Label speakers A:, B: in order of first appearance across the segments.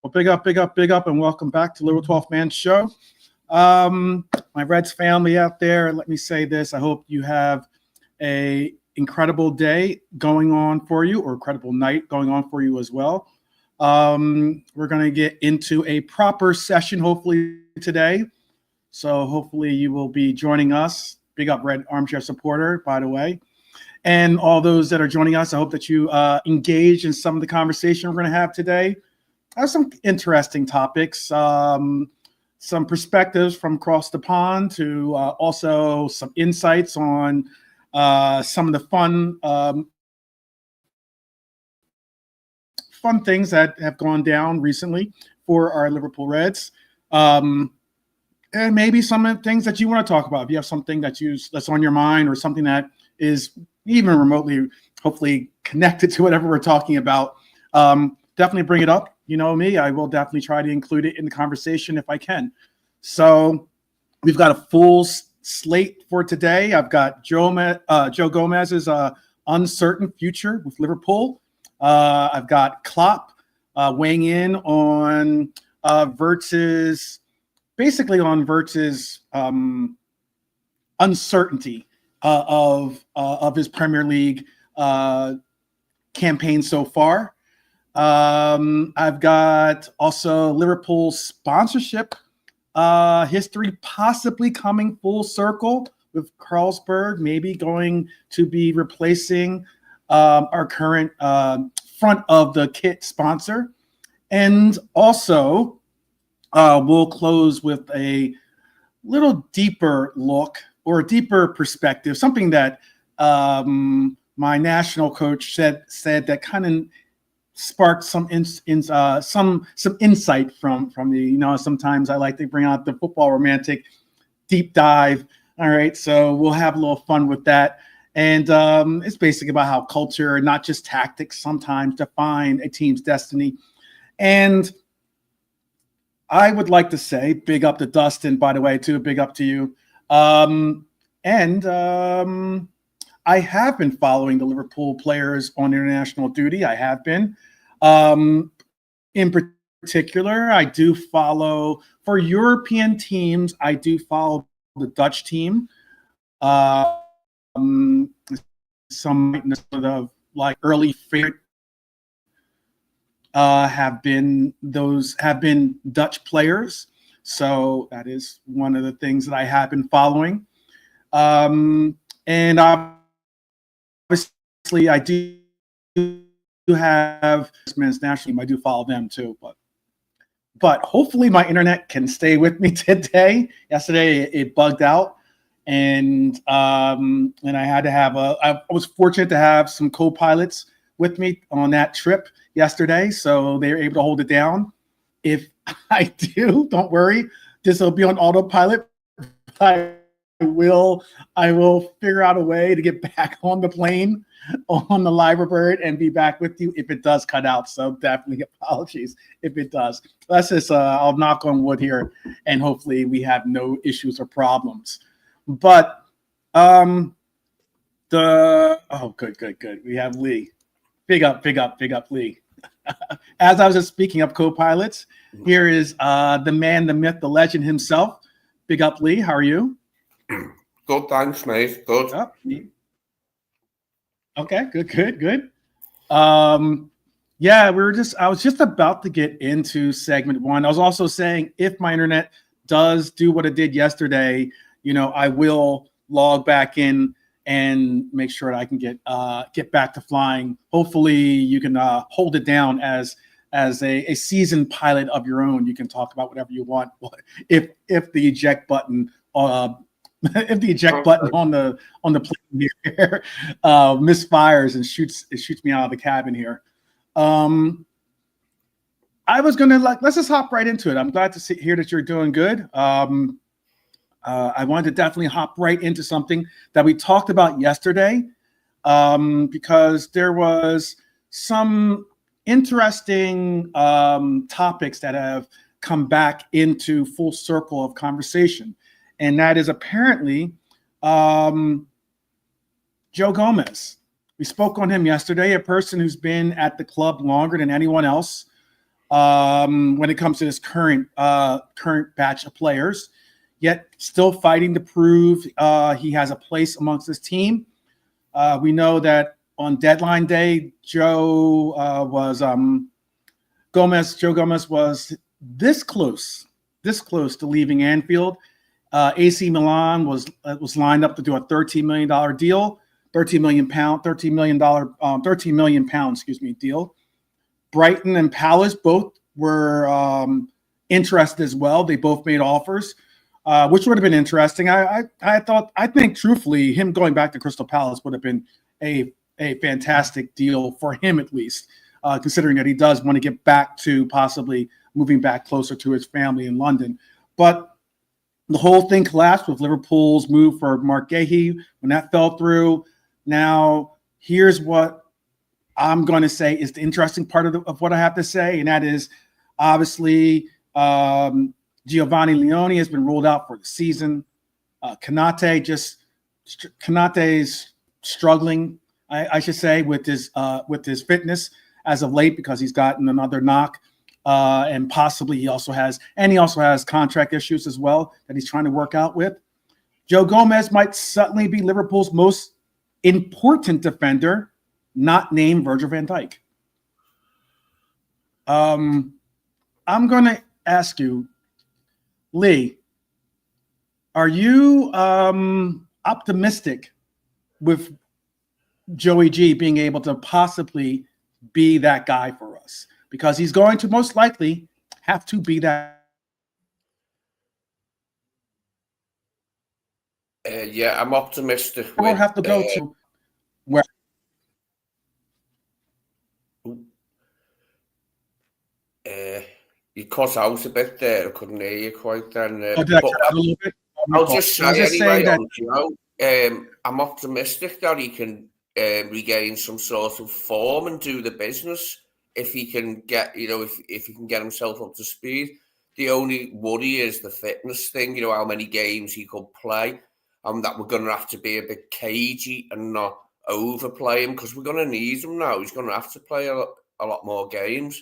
A: Well, big up, and welcome back to Liverpool 12th Man Show. My Reds family out there, let me say this. I hope you have a incredible day going on for you, or incredible night going on for you as well. We're going to get into a proper session, hopefully, today. So hopefully you will be joining us. Big up, Red Armchair Supporter, by the way. And all those that are joining us, I hope that you engage in some of the conversation we're going to have today. I have some interesting topics, some perspectives from across the pond, to also some insights on some of the fun things that have gone down recently for our Liverpool Reds, and maybe some of the things that you want to talk about. If you have something that's on your mind, or something that is even remotely, hopefully, connected to whatever we're talking about, definitely bring it up. You know me, I will definitely try to include it in the conversation if I can. So we've got a full slate for today. I've got Joe Gomez's uncertain future with Liverpool. I've got Klopp weighing in on Wirtz's uncertainty of his Premier League campaign so far. I've got also Liverpool sponsorship history possibly coming full circle, with Carlsberg maybe going to be replacing our current front of the kit sponsor. And also we'll close with a little deeper look, or a deeper perspective, something that my national coach said that kind of sparked some insight from the, sometimes I like to bring out the football romantic deep dive. All right, so we'll have a little fun with that. And it's basically about how culture, not just tactics, sometimes define a team's destiny. And I would like to say big up to Dustin, by the way, too. Big up to you. I have been following the Liverpool players on international duty. I have been. In particular, I do follow, for European teams, I do follow the Dutch team. Some sort of like early favorite have been Dutch players. So that is one of the things that I have been following. And obviously, I do have men's national team. I do follow them too, but hopefully my internet can stay with me today. Yesterday it bugged out, and I had to have I was fortunate to have some co-pilots with me on that trip yesterday, so they were able to hold it down. If I do, don't worry, this will be on autopilot. I will figure out a way to get back on the plane on the Liverbird and be back with you if it does cut out. So definitely apologies if it does. Let's just I'll knock on wood here, and hopefully we have no issues or problems. But good. We have Lee. Big up, Lee. As I was just speaking of co-pilots, here is the man, the myth, the legend himself. Big up, Lee. How are you?
B: Good, thanks, mate. Good.
A: Oh, okay, good. I was just about to get into segment one. I was also saying, if my internet does do what it did yesterday, I will log back in and make sure that I can get back to flying. Hopefully you can hold it down as a seasoned pilot of your own. You can talk about whatever you want. If the eject button on the plane here misfires and shoots me out of the cabin here. I was gonna let's just hop right into it. I'm glad to hear that you're doing good. I wanted to definitely hop right into something that we talked about yesterday, because there was some interesting topics that have come back into full circle of conversation. And that is apparently Joe Gomez. We spoke on him yesterday, a person who's been at the club longer than anyone else. when it comes to this current batch of players, yet still fighting to prove he has a place amongst his team. We know that on deadline day, Joe Gomez was this close to leaving Anfield. AC Milan was lined up to do a $13 million deal, 13 million pound deal. Brighton and Palace both were interested as well. They both made offers, which would have been interesting. I think truthfully, him going back to Crystal Palace would have been a fantastic deal for him, at least, considering that he does want to get back to possibly moving back closer to his family in London. But the whole thing collapsed with Liverpool's move for Mark Gahey when that fell through. Now, here's what I'm going to say is the interesting part of what I have to say, and that is obviously Giovanni Leone has been ruled out for the season. Konate's struggling, I should say, with his fitness as of late because he's gotten another knock, and possibly he also has contract issues as well that he's trying to work out with. Joe Gomez might suddenly be Liverpool's most important defender, not named Virgil van Dijk. I'm going to ask you, Lee, are you optimistic with Joey G being able to possibly be that guy for us? Because he's going to most likely have to be that.
B: Yeah, I'm optimistic.
A: We'll have to go to where.
B: You cut out a bit there. I couldn't hear you quite then.
A: Did I cut out a little bit?
B: I'll just say anyway, I'm optimistic that he can regain some sort of form and do the business if he can get, if he can get himself up to speed. The only worry is the fitness thing, how many games he could play, and that we're going to have to be a bit cagey and not overplay him because we're going to need him now. He's going to have to play a lot more games.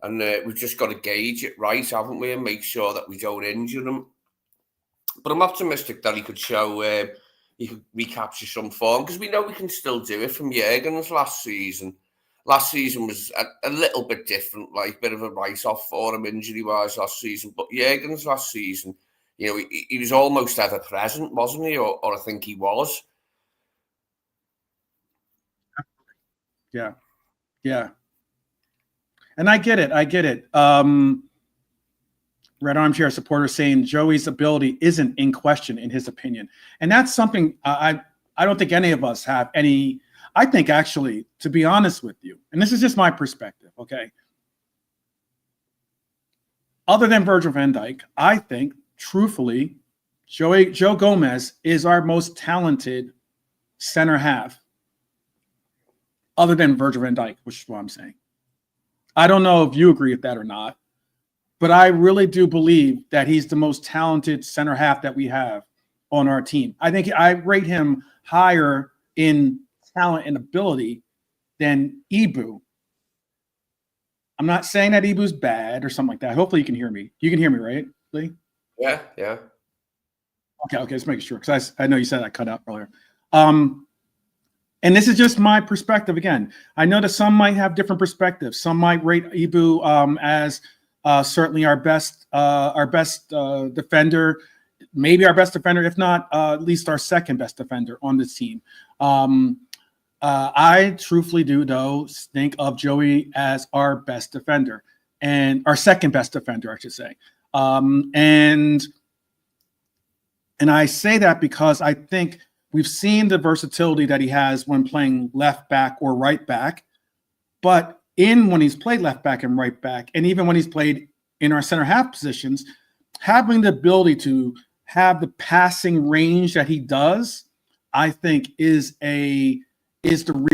B: And we've just got to gauge it right, haven't we, and make sure that we don't injure him. But I'm optimistic that he could show, he could recapture some form, because we know we can still do it from Jurgen's last season. Last season was a little bit different, like a bit of a write-off for him injury-wise last season. But Jurgen's last season, he was almost ever present, wasn't he? Or I think he was.
A: Yeah. And I get it. Red Armchair supporter saying Joey's ability isn't in question, in his opinion. And that's something I don't think any of us have any. I think, actually, to be honest with you, and this is just my perspective, okay? Other than Virgil van Dijk, I think, truthfully, Joe Gomez is our most talented center half, other than Virgil van Dijk, which is what I'm saying. I don't know if you agree with that or not, but I really do believe that he's the most talented center half that we have on our team. I think I rate him higher in talent and ability than Ibu. I'm not saying that Ibu's bad or something like that. Hopefully you can hear me. You can hear me, right, Lee?
B: Yeah.
A: Okay, just making sure, because I know you said I cut out earlier. And this is just my perspective again. I know that some might have different perspectives. Some might rate Ibu as certainly our best defender, maybe our best defender, if not at least our second best defender on this team. I truthfully do, though, think of Joey as our best defender, and our second best defender, I should say. And I say that because I think we've seen the versatility that he has when playing left back or right back, but when he's played left back and right back, and even when he's played in our center half positions, having the ability to have the passing range that he does, I think is the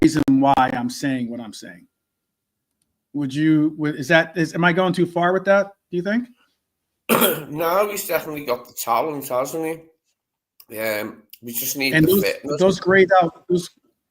A: reason why I'm saying what I'm saying. Am I going too far with that, do you think?
B: No, he's definitely got the talent, hasn't he? We just need
A: and
B: the fitness.
A: Those grayed out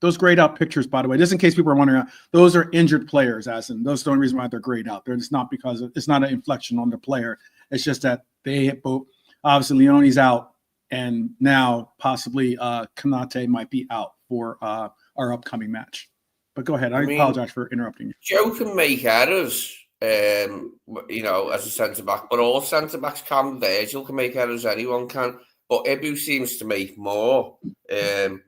A: those grayed out pictures, by the way, just in case people are wondering, those are injured players, as in those are the only reason why they're grayed out. They're just not because it's not an inflection on the player. It's just that they both, obviously Leone's out, and now possibly Konate might be out for our upcoming match. But go ahead. I apologize for interrupting you.
B: Joe can make errors, you know, as a centre-back, but all centre-backs can. Virgil can make errors, anyone can. But Ibu seems to make more. You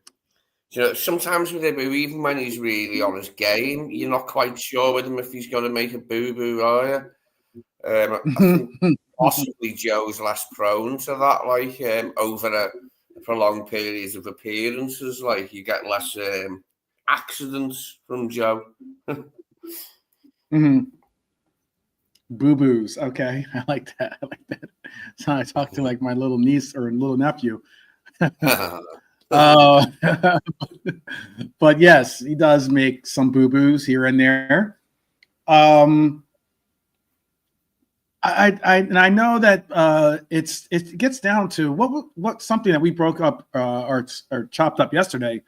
B: know, sometimes with Ibu, even when he's really on his game, you're not quite sure with him if he's going to make a boo-boo, are you? I think possibly Joe's less prone to that, like over a prolonged periods of appearances, like you get less accidents from Joe.
A: Boo-boos. Okay, I like that. So I talk to like my little niece or little nephew. But yes, he does make some boo-boos here and there. I know that it gets down to what something that we broke up or chopped up yesterday.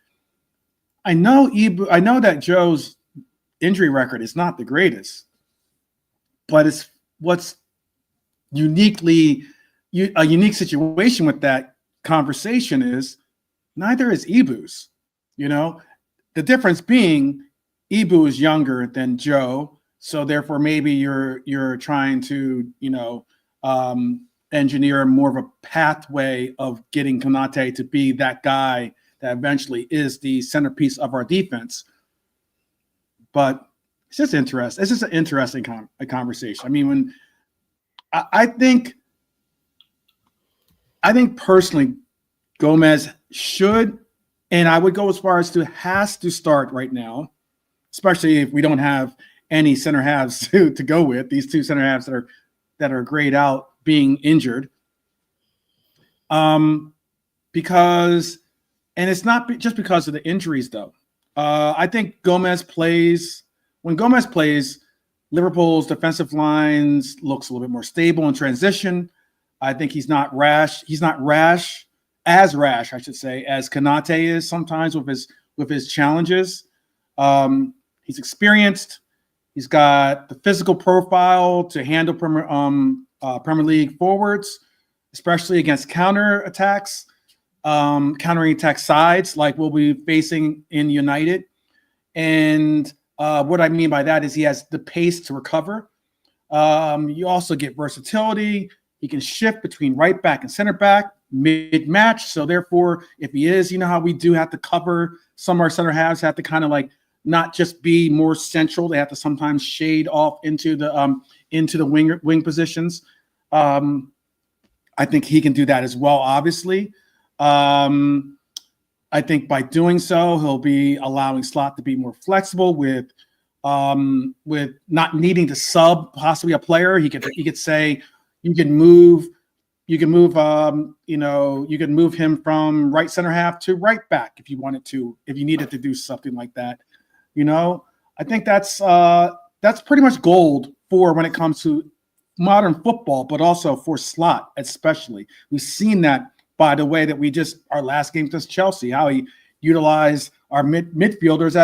A: I know that Joe's injury record is not the greatest, but it's what's a unique situation with that conversation is neither is Ibu's. You know, the difference being Ibu is younger than Joe, so therefore maybe you're trying to engineer more of a pathway of getting Konate to be that guy that eventually is the centerpiece of our defense. But it's just interesting. It's just an interesting conversation. I mean, when I think personally, Gomez should, and I would go as far as to has to start right now, especially if we don't have any center halves to go with these two center halves that are grayed out being injured. Because, and it's not just because of the injuries though. I think when Gomez plays, Liverpool's defensive lines looks a little bit more stable in transition. I think he's not rash. He's not as rash, I should say, as Konate is sometimes with his challenges. He's experienced. He's got the physical profile to handle Premier League forwards, especially against countering attack sides like we'll be facing in United. And what I mean by that is he has the pace to recover. You also get versatility. He can shift between right back and center back mid-match. So therefore, if he is, you know how we do have to cover, some of our center halves have to kind of like not just be more central. They have to sometimes shade off into the wing positions. I think he can do that as well, obviously. I think by doing so, he'll be allowing Slot to be more flexible with not needing to sub possibly a player. He could say you can move him from right center half to right back if you wanted to, if you needed to do something like that. You know, I think that's pretty much gold for when it comes to modern football, but also for Slot especially. We've seen that by the way that our last game against Chelsea, how he utilized our midfielders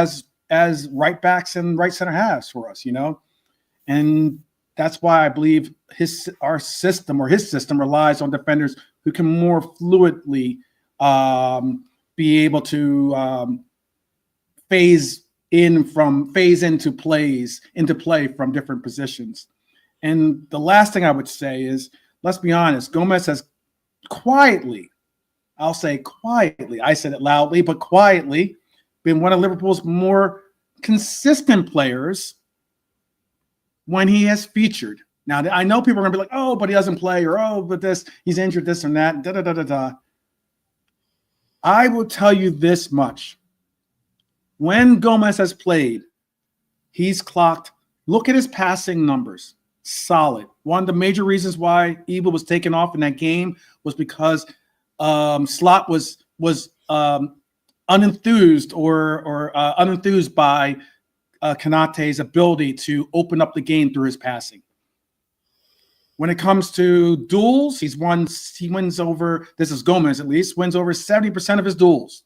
A: as right backs and right center halves for us, you know, and that's why I believe his system relies on defenders who can more fluidly be able to phase into play from different positions. And the last thing I would say is, let's be honest, Gomez has quietly, I said it loudly, but quietly been one of Liverpool's more consistent players when he has featured. Now, I know people are going to be like, oh, but he doesn't play, or oh, but he's injured, this and that, da-da-da-da-da. I will tell you this much. When Gomez has played, he's clocked, look at his passing numbers, solid. One of the major reasons why Ibu was taken off in that game was because Slot was unenthused unenthused by Konate's ability to open up the game through his passing. When it comes to duels, he wins over, this is Gomez at least, wins over 70% of his duels.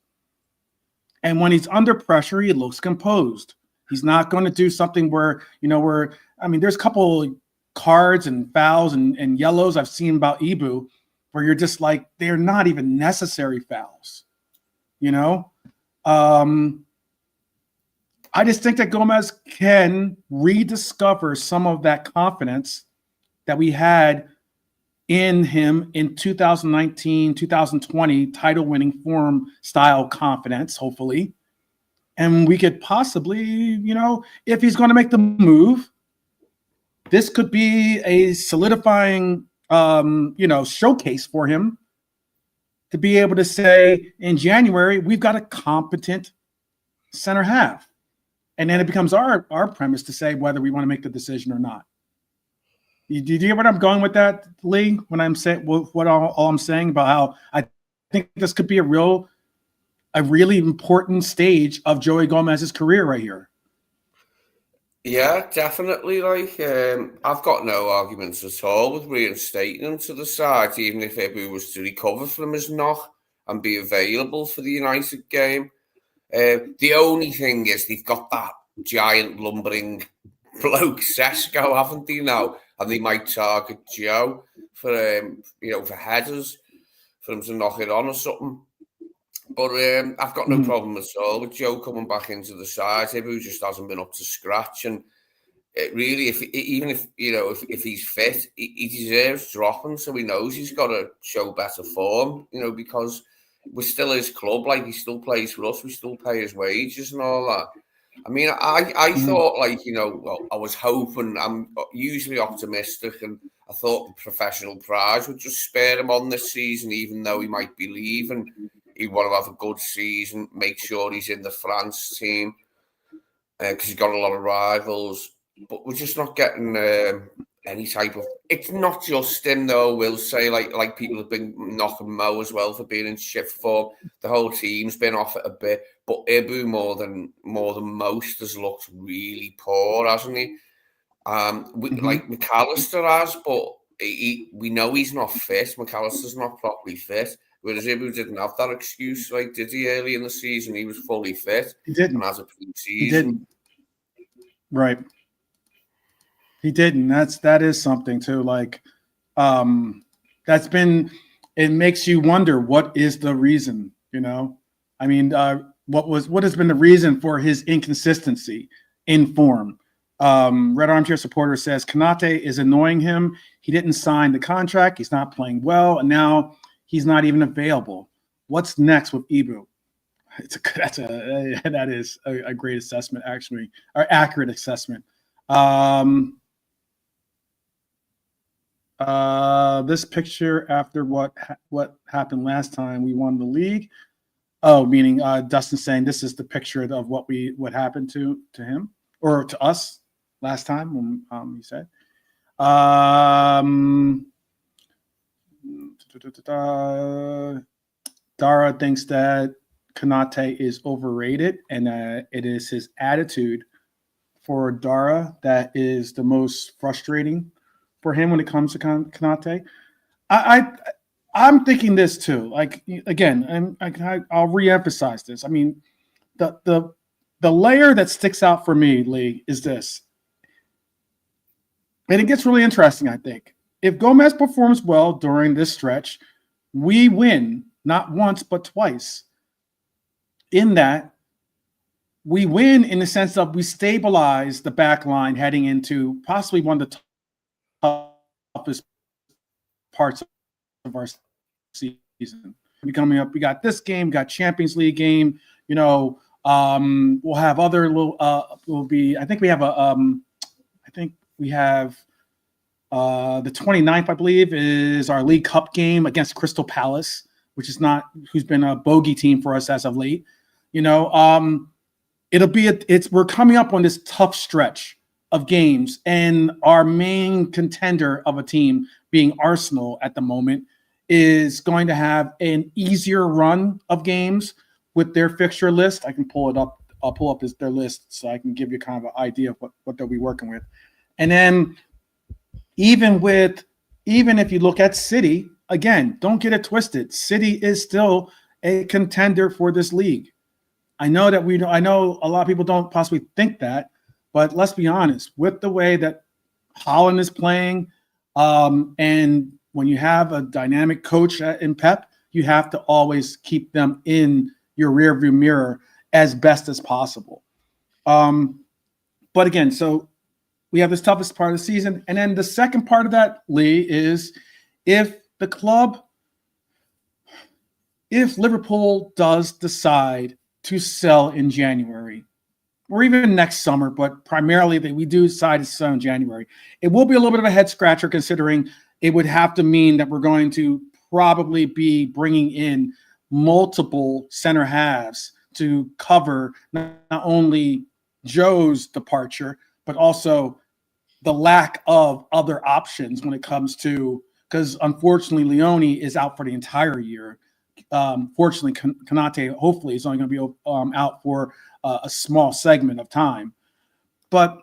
A: And when he's under pressure, he looks composed. He's not going to do something where, there's a couple cards and fouls and yellows I've seen about Ibu where you're just like, they're not even necessary fouls, I just think that Gomez can rediscover some of that confidence that we had in him in 2019, 2020 title-winning form style confidence, hopefully. And we could possibly, if he's going to make the move, this could be a solidifying, showcase for him to be able to say in January, we've got a competent center half. And then it becomes our premise to say whether we want to make the decision or not. Do you hear what I'm going with that, Lee? When I'm saying what all I'm saying about how I think this could be a really important stage of Joey Gomez's career right here.
B: Yeah, definitely. I've got no arguments at all with reinstating him to the side, even if Ibu was to recover from his knock and be available for the United game. The only thing is they've got that giant lumbering bloke Sesko, haven't they now? And they might target Joe for for headers, for him to knock it on or something. But I've got no problem at all with Joe coming back into the side. Ibu just hasn't been up to scratch, and really, if he's fit, he deserves dropping. So he knows he's got to show better form, because we're still his club. Like, he still plays for us. We still pay his wages and all that. I mean, I thought, I was hoping. I'm usually optimistic, and I thought the professional pride would just spare him on this season, even though he might be leaving. He'd want to have a good season, make sure he's in the France team, because he's got a lot of rivals. But we're just not getting any type of... It's not just him, though, we'll say. Like people have been knocking Mo as well for being in shit form. The whole team's been off it a bit. But Ibu, more than most, has looked really poor, hasn't he? Like McAllister has, but we know he's not fit. McAllister's not properly fit. Whereas Ibu didn't have that excuse, did he, early in the season? He was fully fit.
A: He didn't.
B: And has a pre-season.
A: He didn't. Right. He didn't. That is something too. It makes you wonder, what is the reason, I mean, what has been the reason for his inconsistency in form? Red Armchair Supporter says Konate is annoying him. He didn't sign the contract. He's not playing well. And now he's not even available. What's next with Ibu? That is a great assessment, actually, or accurate assessment. This picture after what happened last time we won the league. Oh, meaning Dustin saying this is the picture of what happened to him or to us last time when he said. Dara thinks that Konate is overrated, and it is his attitude for Dara that is the most frustrating for him when it comes to Konate. I'm thinking this too. Again, I'll reemphasize this. I mean, the layer that sticks out for me, Lee, is this, and it gets really interesting. I think if Gomez performs well during this stretch, we win not once but twice. In that, we win in the sense of we stabilize the back line heading into possibly one of the toughest parts of our season. Coming up, we got this game, got Champions League game. We'll have other little. I think we have the 29th, I believe, is our League Cup game against Crystal Palace, who's been a bogey team for us as of late. We're coming up on this tough stretch of games, and our main contender of a team, being Arsenal at the moment, is going to have an easier run of games with their fixture list. I can pull it up. I'll pull up their list so I can give you kind of an idea of what they'll be working with. And then even if you look at City, again, don't get it twisted. City is still a contender for this league. I know a lot of people don't possibly think that, but let's be honest, with the way that Haaland is playing, and when you have a dynamic coach in Pep, you have to always keep them in your rearview mirror as best as possible. But again, so we have this toughest part of the season. And then the second part of that, Lee, is if Liverpool does decide to sell in January, or even next summer, but primarily we do decide to sell in January, it will be a little bit of a head scratcher, considering it would have to mean that we're going to probably be bringing in multiple center halves to cover not only Joe's departure, but also the lack of other options when it comes to, because unfortunately Leone is out for the entire year. Fortunately, Konate hopefully is only going to be out for a small segment of time. But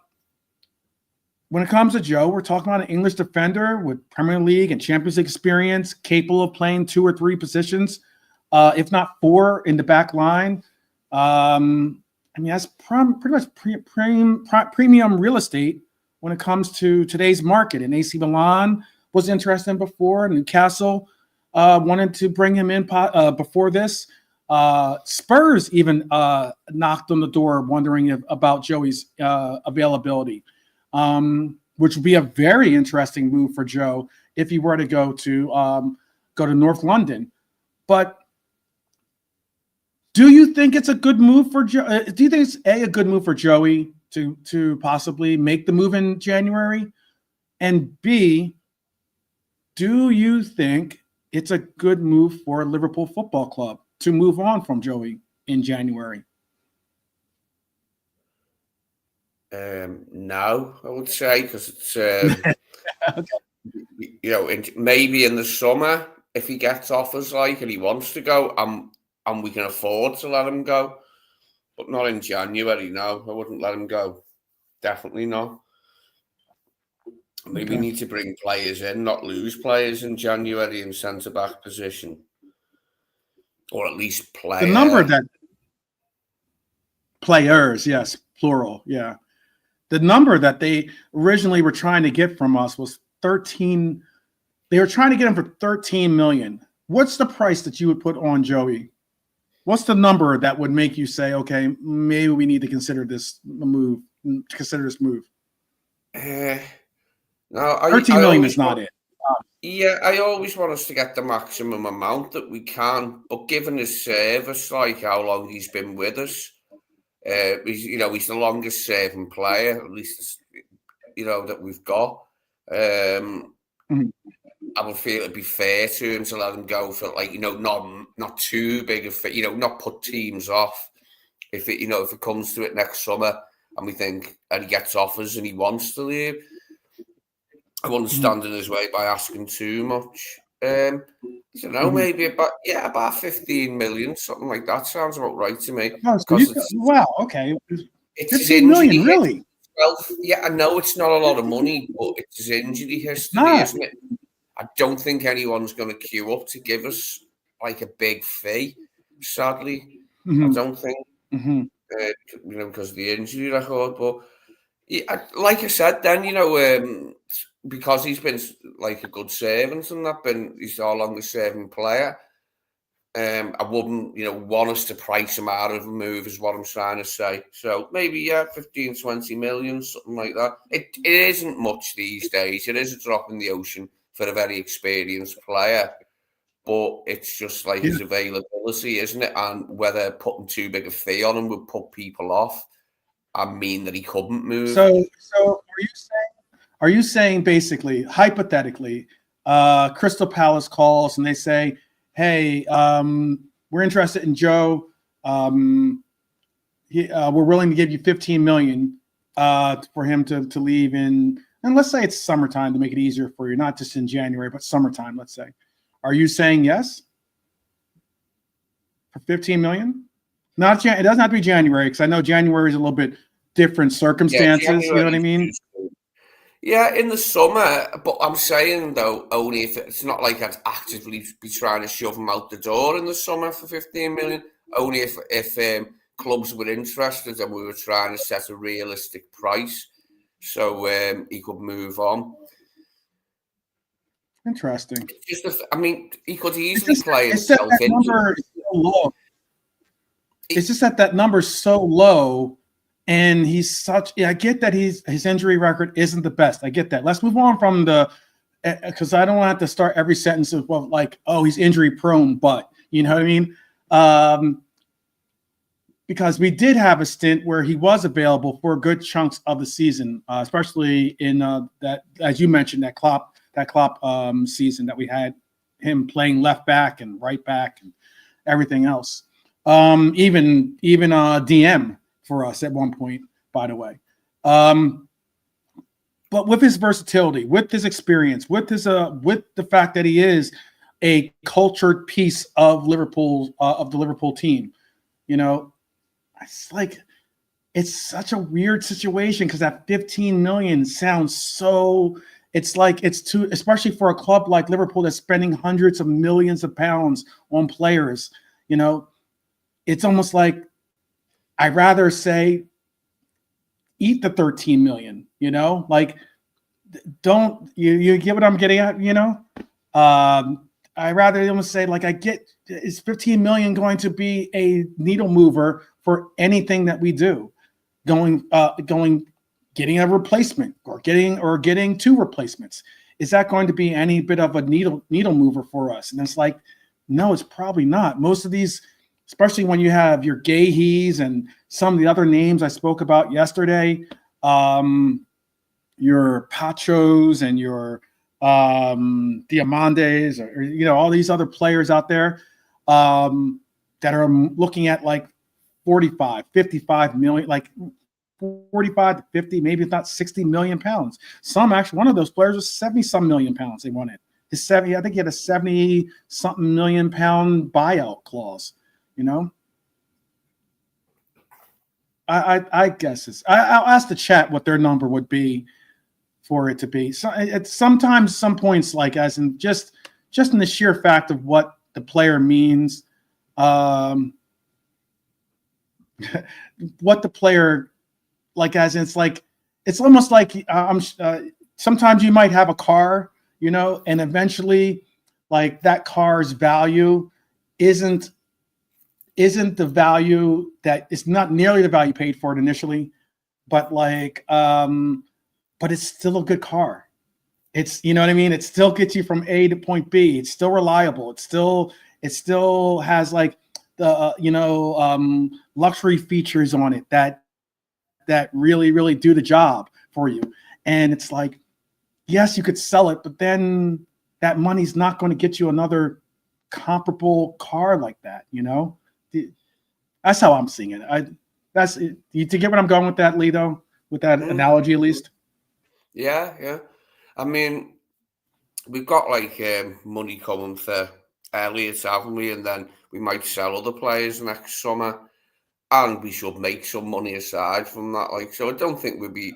A: when it comes to Joe, we're talking about an English defender with Premier League and Champions League experience, capable of playing 2 or 3 positions, if not 4 in the back line. I mean, that's pretty much premium real estate when it comes to today's market. And AC Milan was interested before. Newcastle wanted to bring him in before this. Spurs even knocked on the door wondering about Joey's availability, which would be a very interesting move for Joe if he were to go to North London. But do you think it's a good move for Joe? Do you think it's a good move for Joey to possibly make the move in January? And B, do you think it's a good move for Liverpool Football Club to move on from Joey in January?
B: No, I would say, because it's okay. Maybe in the summer if he gets offers and he wants to go, and we can afford to let him go, but not in January. No, I wouldn't let him go. Definitely not. Maybe we need to bring players in, not lose players in January in centre-back position. Or at least play.
A: The number that players, yes, plural, yeah. The number that they originally were trying to get from us was 13. They were trying to get him for 13 million. What's the price that you would put on Joey? What's the number that would make you say, okay, maybe we need to consider this move? No, 13 million is not it.
B: Yeah, I always want us to get the maximum amount that we can, but given his service, how long he's been with us, he's the longest serving player, at least that we've got. I would feel it'd be fair to him to let him go for not too big of not put teams off. If it comes to it next summer and we think and he gets offers and he wants to leave, I wouldn't stand in his way by asking too much. Maybe about 15 million, something like that sounds about right to me.
A: Wow, okay.
B: It's
A: 15 million, really?
B: Well, yeah, I know it's not a lot of money, but it's his injury history, isn't it? I don't think anyone's going to queue up to give us a big fee, sadly. I don't think, because of the injury record. But yeah, like I said, then, because he's been a good servant and he's our longest serving player, I wouldn't, want us to price him out of a move is what I'm trying to say. So maybe, 15, 20 million, something like that. It isn't much these days. It is a drop in the ocean for a very experienced player, but it's just his availability, isn't it? And whether putting too big a fee on him would put people off and mean that he couldn't move.
A: So are you saying basically, hypothetically, Crystal Palace calls and they say, hey, we're interested in Joe. We're willing to give you 15 million for him to leave and let's say it's summertime to make it easier for you, not just in January, but summertime, let's say. Are you saying yes? For 15 million? It doesn't have to be January, because I know January is a little bit different circumstances, you know what I mean?
B: Yeah, in the summer, but I'm saying, though, only if it's not I'd actively be trying to shove him out the door in the summer for 15 million, only if clubs were interested, and we were trying to set a realistic price so he could move on.
A: Interesting.
B: I mean, he could easily play
A: himself into. It's just that number's so low, and he's such. I get that his injury record isn't the best. I get that. Let's move on from because I don't want to have to start every sentence of like, oh, he's injury prone, but you know what I mean. Because we did have a stint where he was available for good chunks of the season, especially in that, as you mentioned, that Klopp season that we had him playing left back and right back and everything else. Even DM for us at one point, by the way. But with his versatility, with his experience, with the fact that he is a cultured piece of Liverpool, of the Liverpool team, you know, it's such a weird situation because that 15 million sounds so. It's like it's too, especially for a club like Liverpool that's spending hundreds of millions of pounds on players. You know, it's almost like I'd rather say eat the 13 million. You know, like don't you get what I'm getting at? You know, I rather almost say like is 15 million going to be a needle mover for anything that we do? Getting a replacement or getting two replacements, is that going to be any bit of a needle mover for us? And it's like, no, it's probably not. Most of these, especially when you have your Gahey's and some of the other names I spoke about yesterday, your Pachos and your Diamandes, or you know, all these other players out there that are looking at like 45, 55 million, like 45 to 50, maybe it's not 60 million pounds. Some actually, one of those players was 70-some million pounds they wanted. I think he had a 70-something million pound buyout clause, you know? I guess I'll ask the chat what their number would be for it to be. So it's sometimes some points, like as in just in the sheer fact of what the player means, what the player, like as in, it's almost like sometimes you might have a car, you know, and eventually like that car's value isn't the value that it's not nearly the value paid for it initially, but like but it's still a good car. It's, you know what I mean? It still gets you from A to point B. It's still reliable. It still has like the luxury features on it that really, really do the job for you. And it's like, yes, you could sell it, but then that money's not going to get you another comparable car like that, you know? That's how I'm seeing it. That's it. You to get what I'm going with that, Lido, with that analogy at least?
B: Yeah. I mean, we've got like money coming for Elliott, haven't we? And then we might sell other players next summer, and we should make some money aside from that. Like, so I don't think we'd be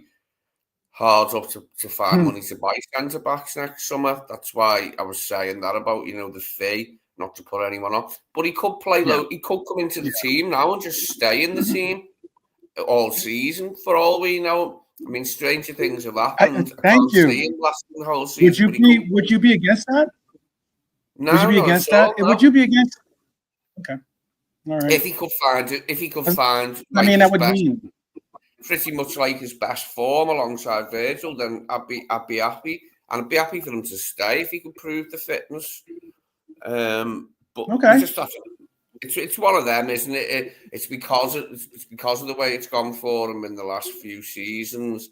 B: hard up to find money to buy centre backs next summer. That's why I was saying that about, you know, the fee, not to put anyone off. But he could play low. He could come into the team now and just stay in the team all season for all we know. I mean, stranger things have happened.
A: Thank you.
B: Lasting the whole season.
A: Would you be against that?
B: No,
A: would you be against that? No. Would you be against? Okay. All right.
B: If he could find,
A: I mean, that would mean
B: pretty much like his best form alongside Virgil, then I'd be happy, and I'd be happy for him to stay if he could prove the fitness. But okay, it's one of them, isn't it? It's because of the way it's gone for him in the last few seasons.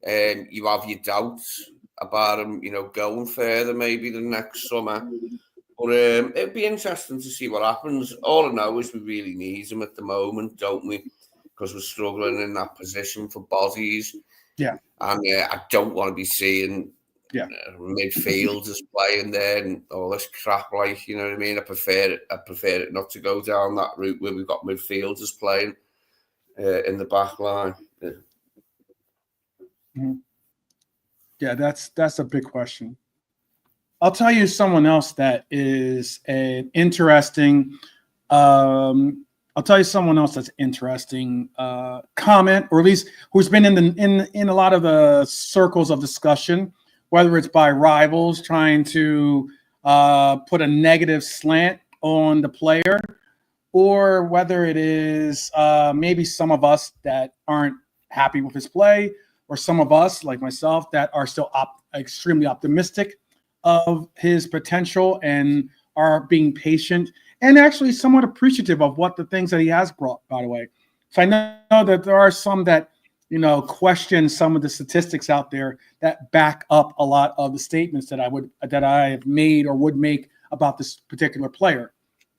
B: You have your doubts about him, you know, going further maybe the next summer. But it'd be interesting to see what happens. All I know is we really need him at the moment, don't we? Because we're struggling in that position for bodies.
A: Yeah.
B: And I don't want to be seeing midfielders playing there and all this crap, like, you know what I mean? I prefer it not to go down that route where we've got midfielders playing in the back line. Yeah.
A: Mm-hmm. Yeah, that's a big question. I'll tell you someone else that is an interesting I'll tell you someone else that's interesting comment, or at least who's been in a lot of the circles of discussion, whether it's by rivals trying to put a negative slant on the player, or whether it is maybe some of us that aren't happy with his play, or some of us, like myself, that are still extremely optimistic of his potential and are being patient and actually somewhat appreciative of what the things that he has brought, by the way. So I know that there are some that, question some of the statistics out there that back up a lot of the statements that I have made or would make about this particular player.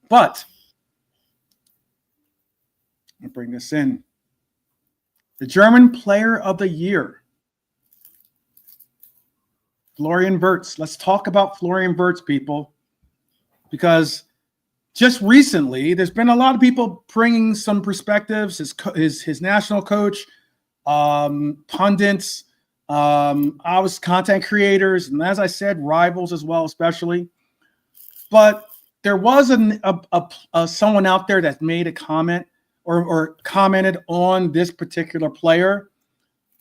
A: But I'll bring this in. The German Player of the Year, Florian Wirtz. Let's talk about Florian Wirtz, people, because just recently, there's been a lot of people bringing some perspectives. His national coach, pundits, obviously content creators, and as I said, rivals as well, especially. But there was someone out there that made a comment or commented on this particular player,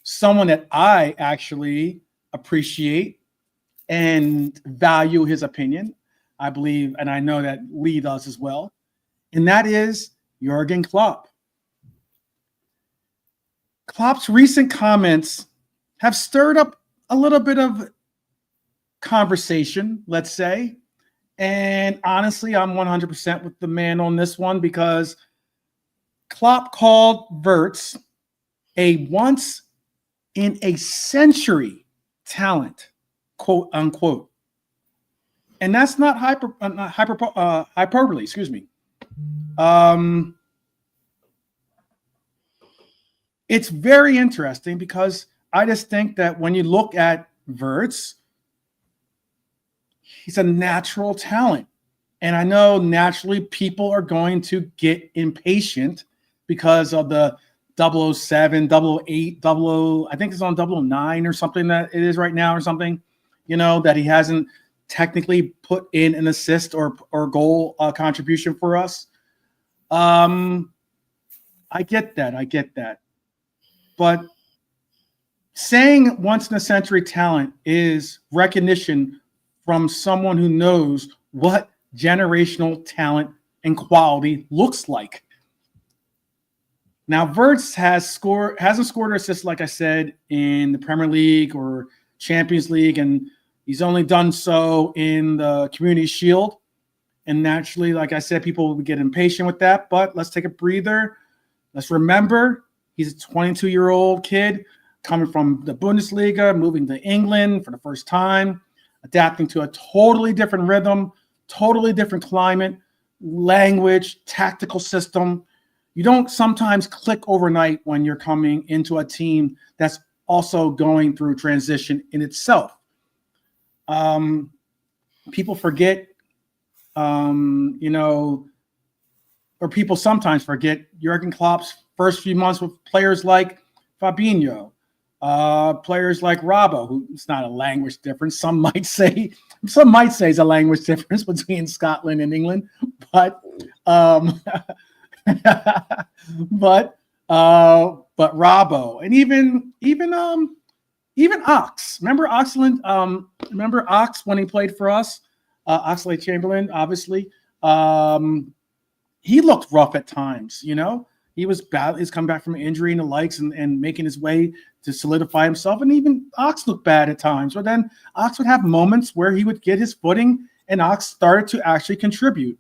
A: someone that I actually appreciate and value his opinion. I believe, and I know that Lee does as well, and that is Jurgen Klopp. Klopp's recent comments have stirred up a little bit of conversation, let's say, and honestly, I'm 100% with the man on this one, because Klopp called Wirtz a once-in-a-century talent, quote unquote. And that's not hyperbole, excuse me. It's very interesting because I just think that when you look at Wirtz, he's a natural talent. And I know naturally people are going to get impatient because of the 007, 008, 00, I think it's on 009 or something that it is right now or something, that he hasn't technically put in an assist or goal contribution for us. I get that. But saying once in a century talent is recognition from someone who knows what generational talent and quality looks like. Now, Wirtz hasn't scored or assist, like I said, in the Premier League or Champions League, and he's only done so in the Community Shield. And naturally, like I said, people will get impatient with that. But let's take a breather. Let's remember, he's a 22-year-old kid coming from the Bundesliga, moving to England for the first time, adapting to a totally different rhythm, totally different climate, language, tactical system. You don't sometimes click overnight when you're coming into a team that's also going through transition in itself. People forget, or people sometimes forget Jurgen Klopp's first few months with players like Fabinho, players like Robbo, who it's not a language difference. Some might say it's a language difference between Scotland and England, but but Robbo, and even Ox. Remember Oxland? Remember Ox when he played for us? Oxlade-Chamberlain, obviously. He looked rough at times, He was bad. He's come back from injury and the likes and making his way to solidify himself. And even Ox looked bad at times. But then Ox would have moments where he would get his footing and Ox started to actually contribute.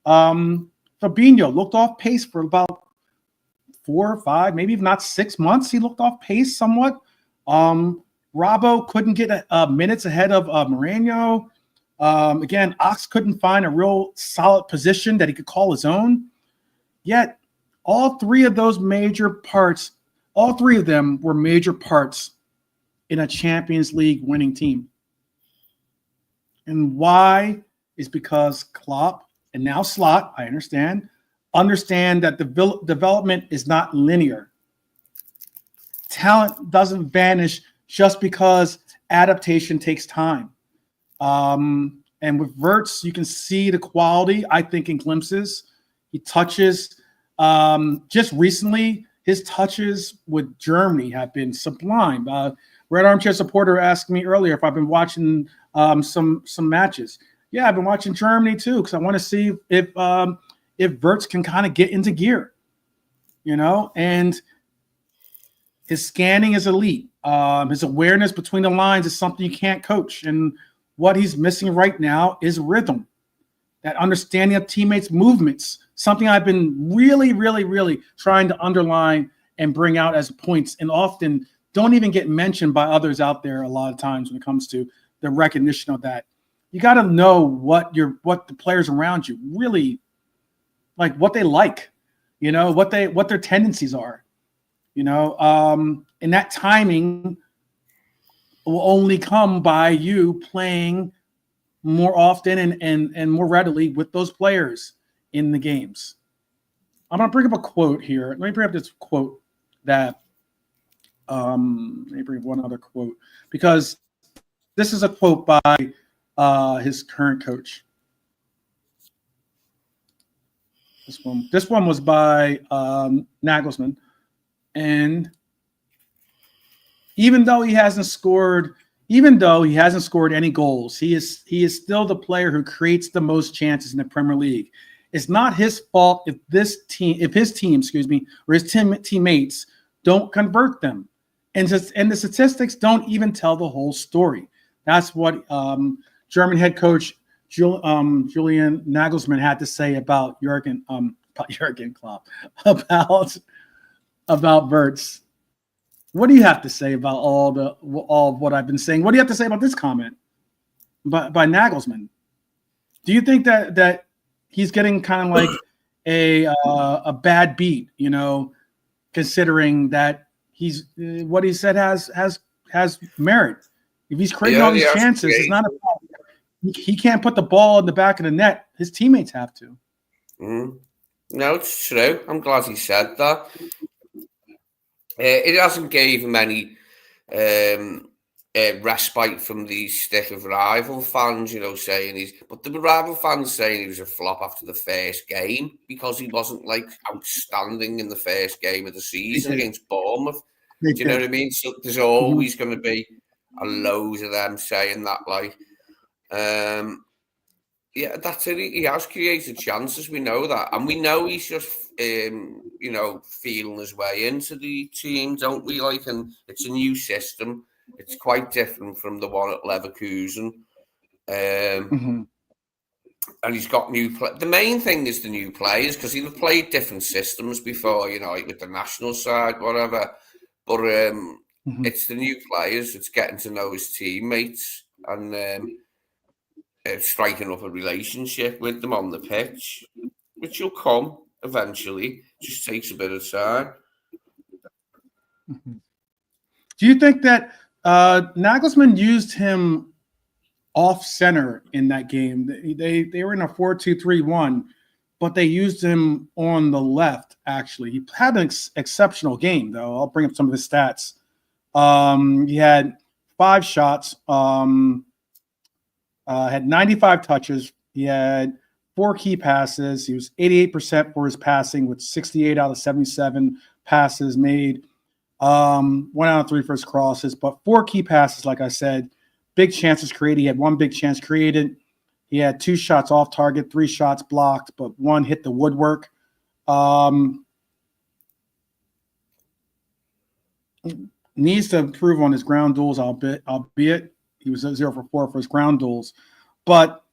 A: Fabinho looked off pace for about 4 or 5, maybe even not 6 months. He looked off pace somewhat. Robbo couldn't get minutes ahead of Mourinho. Again, Ox couldn't find a real solid position that he could call his own. Yet, all three of them were major parts in a Champions League winning team. And why is because Klopp and now Slot, I understand that the development is not linear. Talent doesn't vanish just because adaptation takes time. And with Wirtz, you can see the quality, I think, in glimpses. He touches Just recently, his touches with Germany have been sublime. Red Armchair Supporter asked me earlier if I've been watching some matches. Yeah, I've been watching Germany too because I want to see if Wirtz can kind of get into gear, and his scanning is elite. His awareness between the lines is something you can't coach. And what he's missing right now is rhythm, that understanding of teammates' movements, something I've been really, really, really trying to underline and bring out as points, and often don't even get mentioned by others out there a lot of times when it comes to the recognition of that. You got to know what the players around you really like, what they like, what their tendencies are, and that timing will only come by you playing more often and more readily with those players in the games. I'm going to bring up a quote here. Let me bring up this quote that let me bring up one other quote, because this is a quote by his current coach. This one was by Nagelsmann. And even though he hasn't scored any goals, he is still the player who creates the most chances in the Premier League. It's not his fault if his team, or his teammates don't convert them. And the statistics don't even tell the whole story. That's what German head coach Julian Nagelsmann had to say about Jurgen Klopp, about Wirtz. What do you have to say about all of what I've been saying? What do you have to say about this comment by Nagelsmann? Do you think that he's getting kind of like a bad beat, considering that he's what he said has merit? If he's creating all these chances, it's not a problem. He can't put the ball in the back of the net. His teammates have to.
B: Mm. No, it's true. I'm glad he said that. It hasn't gave him any respite from the stick of rival fans, saying but the rival fans saying he was a flop after the first game because he wasn't like outstanding in the first game of the season against Bournemouth. Do you know what I mean? So there's always going to be a load of them saying that, like, yeah, that's it. He has created chances. We know that, and we know he's just, feeling his way into the team, don't we? Like, and it's a new system. It's quite different from the one at Leverkusen, and he's got new. The main thing is the new players, because he'd played different systems before, like with the national side, whatever. But it's the new players. It's getting to know his teammates and striking up a relationship with them on the pitch, which will come eventually. Just takes a bit of time.
A: Do you think that Nagelsmann used him off center in that game? They were in a 4-2-3-1, but they used him on the left, actually. He had an exceptional game, though. I'll bring up some of his stats. He had 5 shots, had 95 touches. He had 4 key passes. He was 88% for his passing with 68 out of 77 passes made. 1 out of 3 for his crosses, but 4 key passes, like I said. Big chances created. He had 1 big chance created. He had 2 shots off target, 3 shots blocked, but 1 hit the woodwork. Needs to improve on his ground duels, albeit he was 0 for 4 for his ground duels. But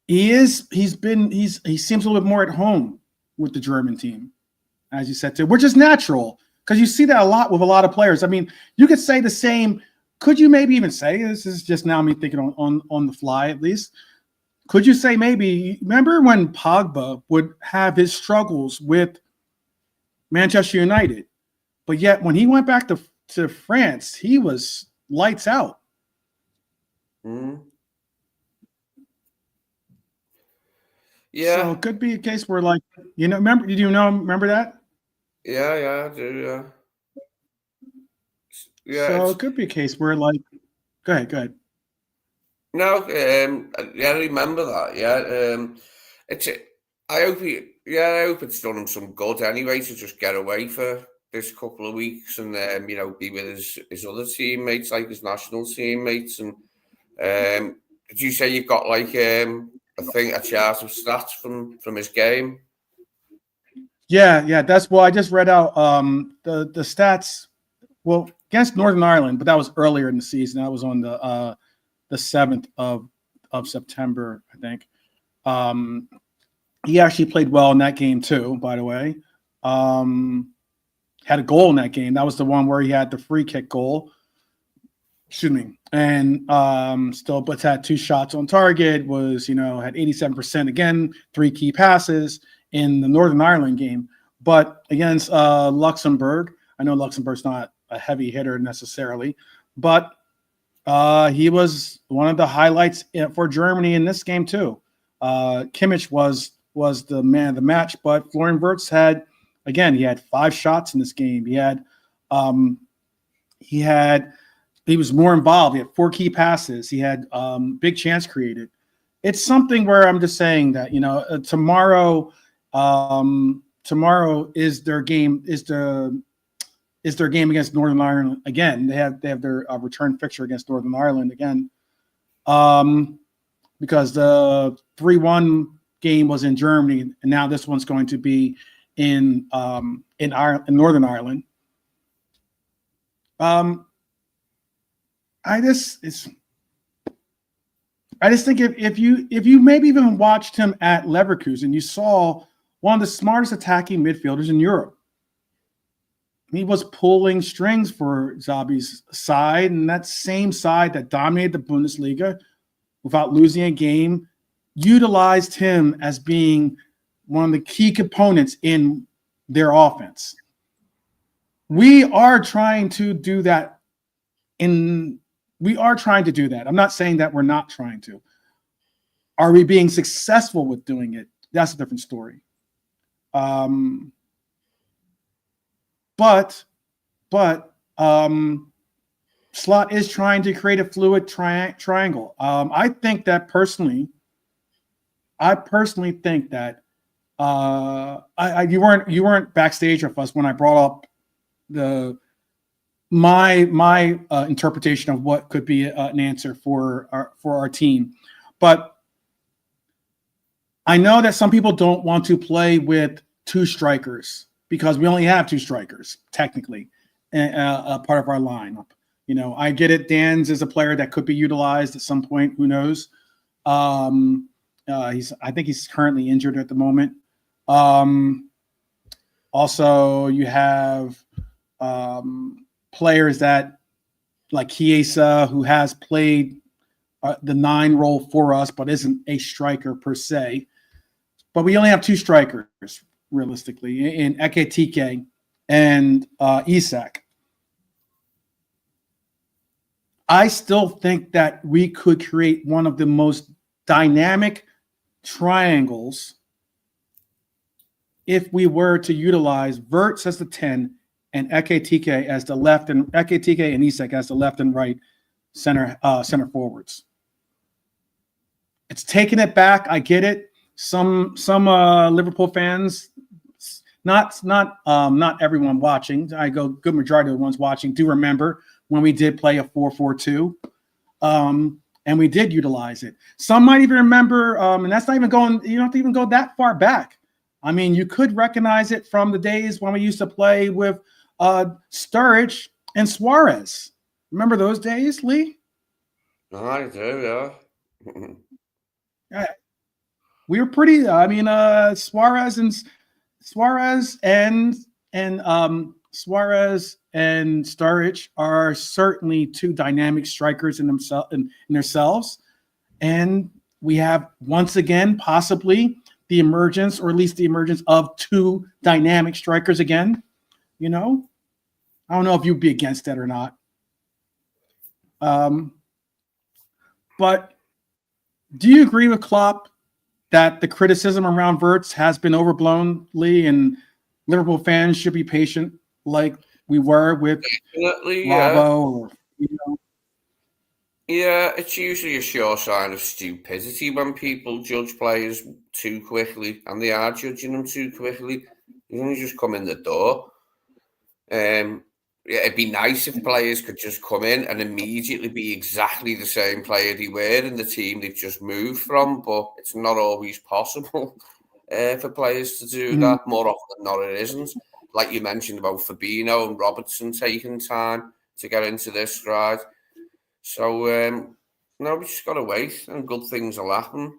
A: he seems a little bit more at home with the German team, as you said too, which is natural because you see that a lot with a lot of players. I mean, you could say the same. Could you maybe even say, this is just now me thinking on the fly at least, could you say maybe, remember when Pogba would have his struggles with Manchester United, but yet when he went back to France, he was lights out.
B: Mm. Yeah.
A: So it could be a case where, like, remember that?
B: Yeah, I do, yeah. Yeah.
A: So it could be a case where, like, go ahead.
B: No, I remember that. Yeah, I hope he I hope it's done him some good anyway to just get away for this couple of weeks and be with his other teammates, like his national teammates. And did you say you've got like a chart of stats from his game?
A: Yeah, that's I just read out the stats. Well, against Northern Ireland, but that was earlier in the season. That was on the 7th of September, I think. He actually played well in that game too, by the way. Had a goal in that game. That was the one where he had the free kick goal. Excuse me. And still, but had 2 shots on target, was, had 87% again, 3 key passes in the Northern Ireland game. But against Luxembourg, I know Luxembourg's not a heavy hitter necessarily, but he was one of the highlights for Germany in this game too. Kimmich was the man of the match, but Florian Wirtz he had 5 shots in this game. He was more involved. He had 4 key passes. He had big chance created. It's something where I'm just saying that, tomorrow is their game against Northern Ireland again. They have their return fixture against Northern Ireland again. Because the 3-1 game was in Germany, and now this one's going to be in Northern Ireland. I just think if you maybe even watched him at Leverkusen, you saw one of the smartest attacking midfielders in Europe. He was pulling strings for Xabi's side, and that same side that dominated the Bundesliga without losing a game, utilized him as being one of the key components in their offense. We are trying to do that. I'm not saying that we're not trying to. Are we being successful with doing it? That's a different story. But Slot is trying to create a fluid triangle. I personally think that you weren't backstage with us when I brought up my interpretation of what could be an answer for our team, but I know that some people don't want to play with 2 strikers because we only have 2 strikers technically, a part of our lineup. I get it. Dan's is a player that could be utilized at some point. Who knows? I think he's currently injured at the moment. Also, you have players that like Chiesa, who has played the 9 role for us, but isn't a striker per se. But we only have 2 strikers realistically in Ekitike and Isak. I still think that we could create one of the most dynamic triangles if we were to utilize Wirtz as the 10 and Ekitike as the left, and Ekitike and Isak as the left and right center forwards. It's taking it back. I get it. Some Liverpool fans, not everyone watching. I go good majority of the ones watching do remember when we did play a 4-4-2, and we did utilize it. Some might even remember, and that's not even going. You don't have to even go that far back. I mean, you could recognize it from the days when we used to play with Sturridge and Suarez. Remember those days, Lee?
B: I do,
A: yeah. We were pretty. Suarez and Sturridge are certainly 2 dynamic strikers in themselves, and we have once again possibly the emergence, or at least the emergence of 2 dynamic strikers again. I don't know if you'd be against that or not. But do you agree with Klopp that the criticism around Wirtz has been overblown, Lee, and Liverpool fans should be patient like we were with
B: Definitely,
A: Robbo?
B: Yeah, it's usually a sure sign of stupidity when people judge players too quickly, and they are judging them too quickly. You only just come in the door. Yeah, it'd be nice if players could just come in and immediately be exactly the same player they were in the team they've just moved from, but it's not always possible for players to do that. More often than not, it isn't. Like you mentioned about Fabinho and Robertson taking time to get into their stride. So, no, we just got to wait and good things will happen.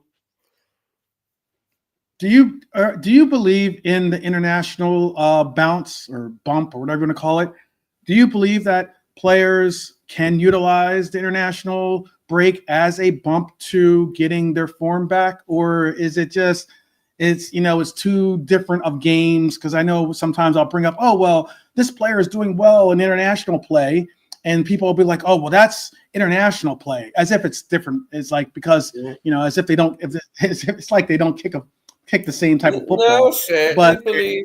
A: Do you believe in the international bounce or bump or whatever you want to call it? Do you believe that players can utilize the international break as a bump to getting their form back, or is it just it's too different of games? Because I know sometimes I'll bring up, oh well, this player is doing well in international play, and people will be like, oh well, that's international play, as if it's different. It's like because as if they don't, it's like they don't kick the same type of football.
B: No,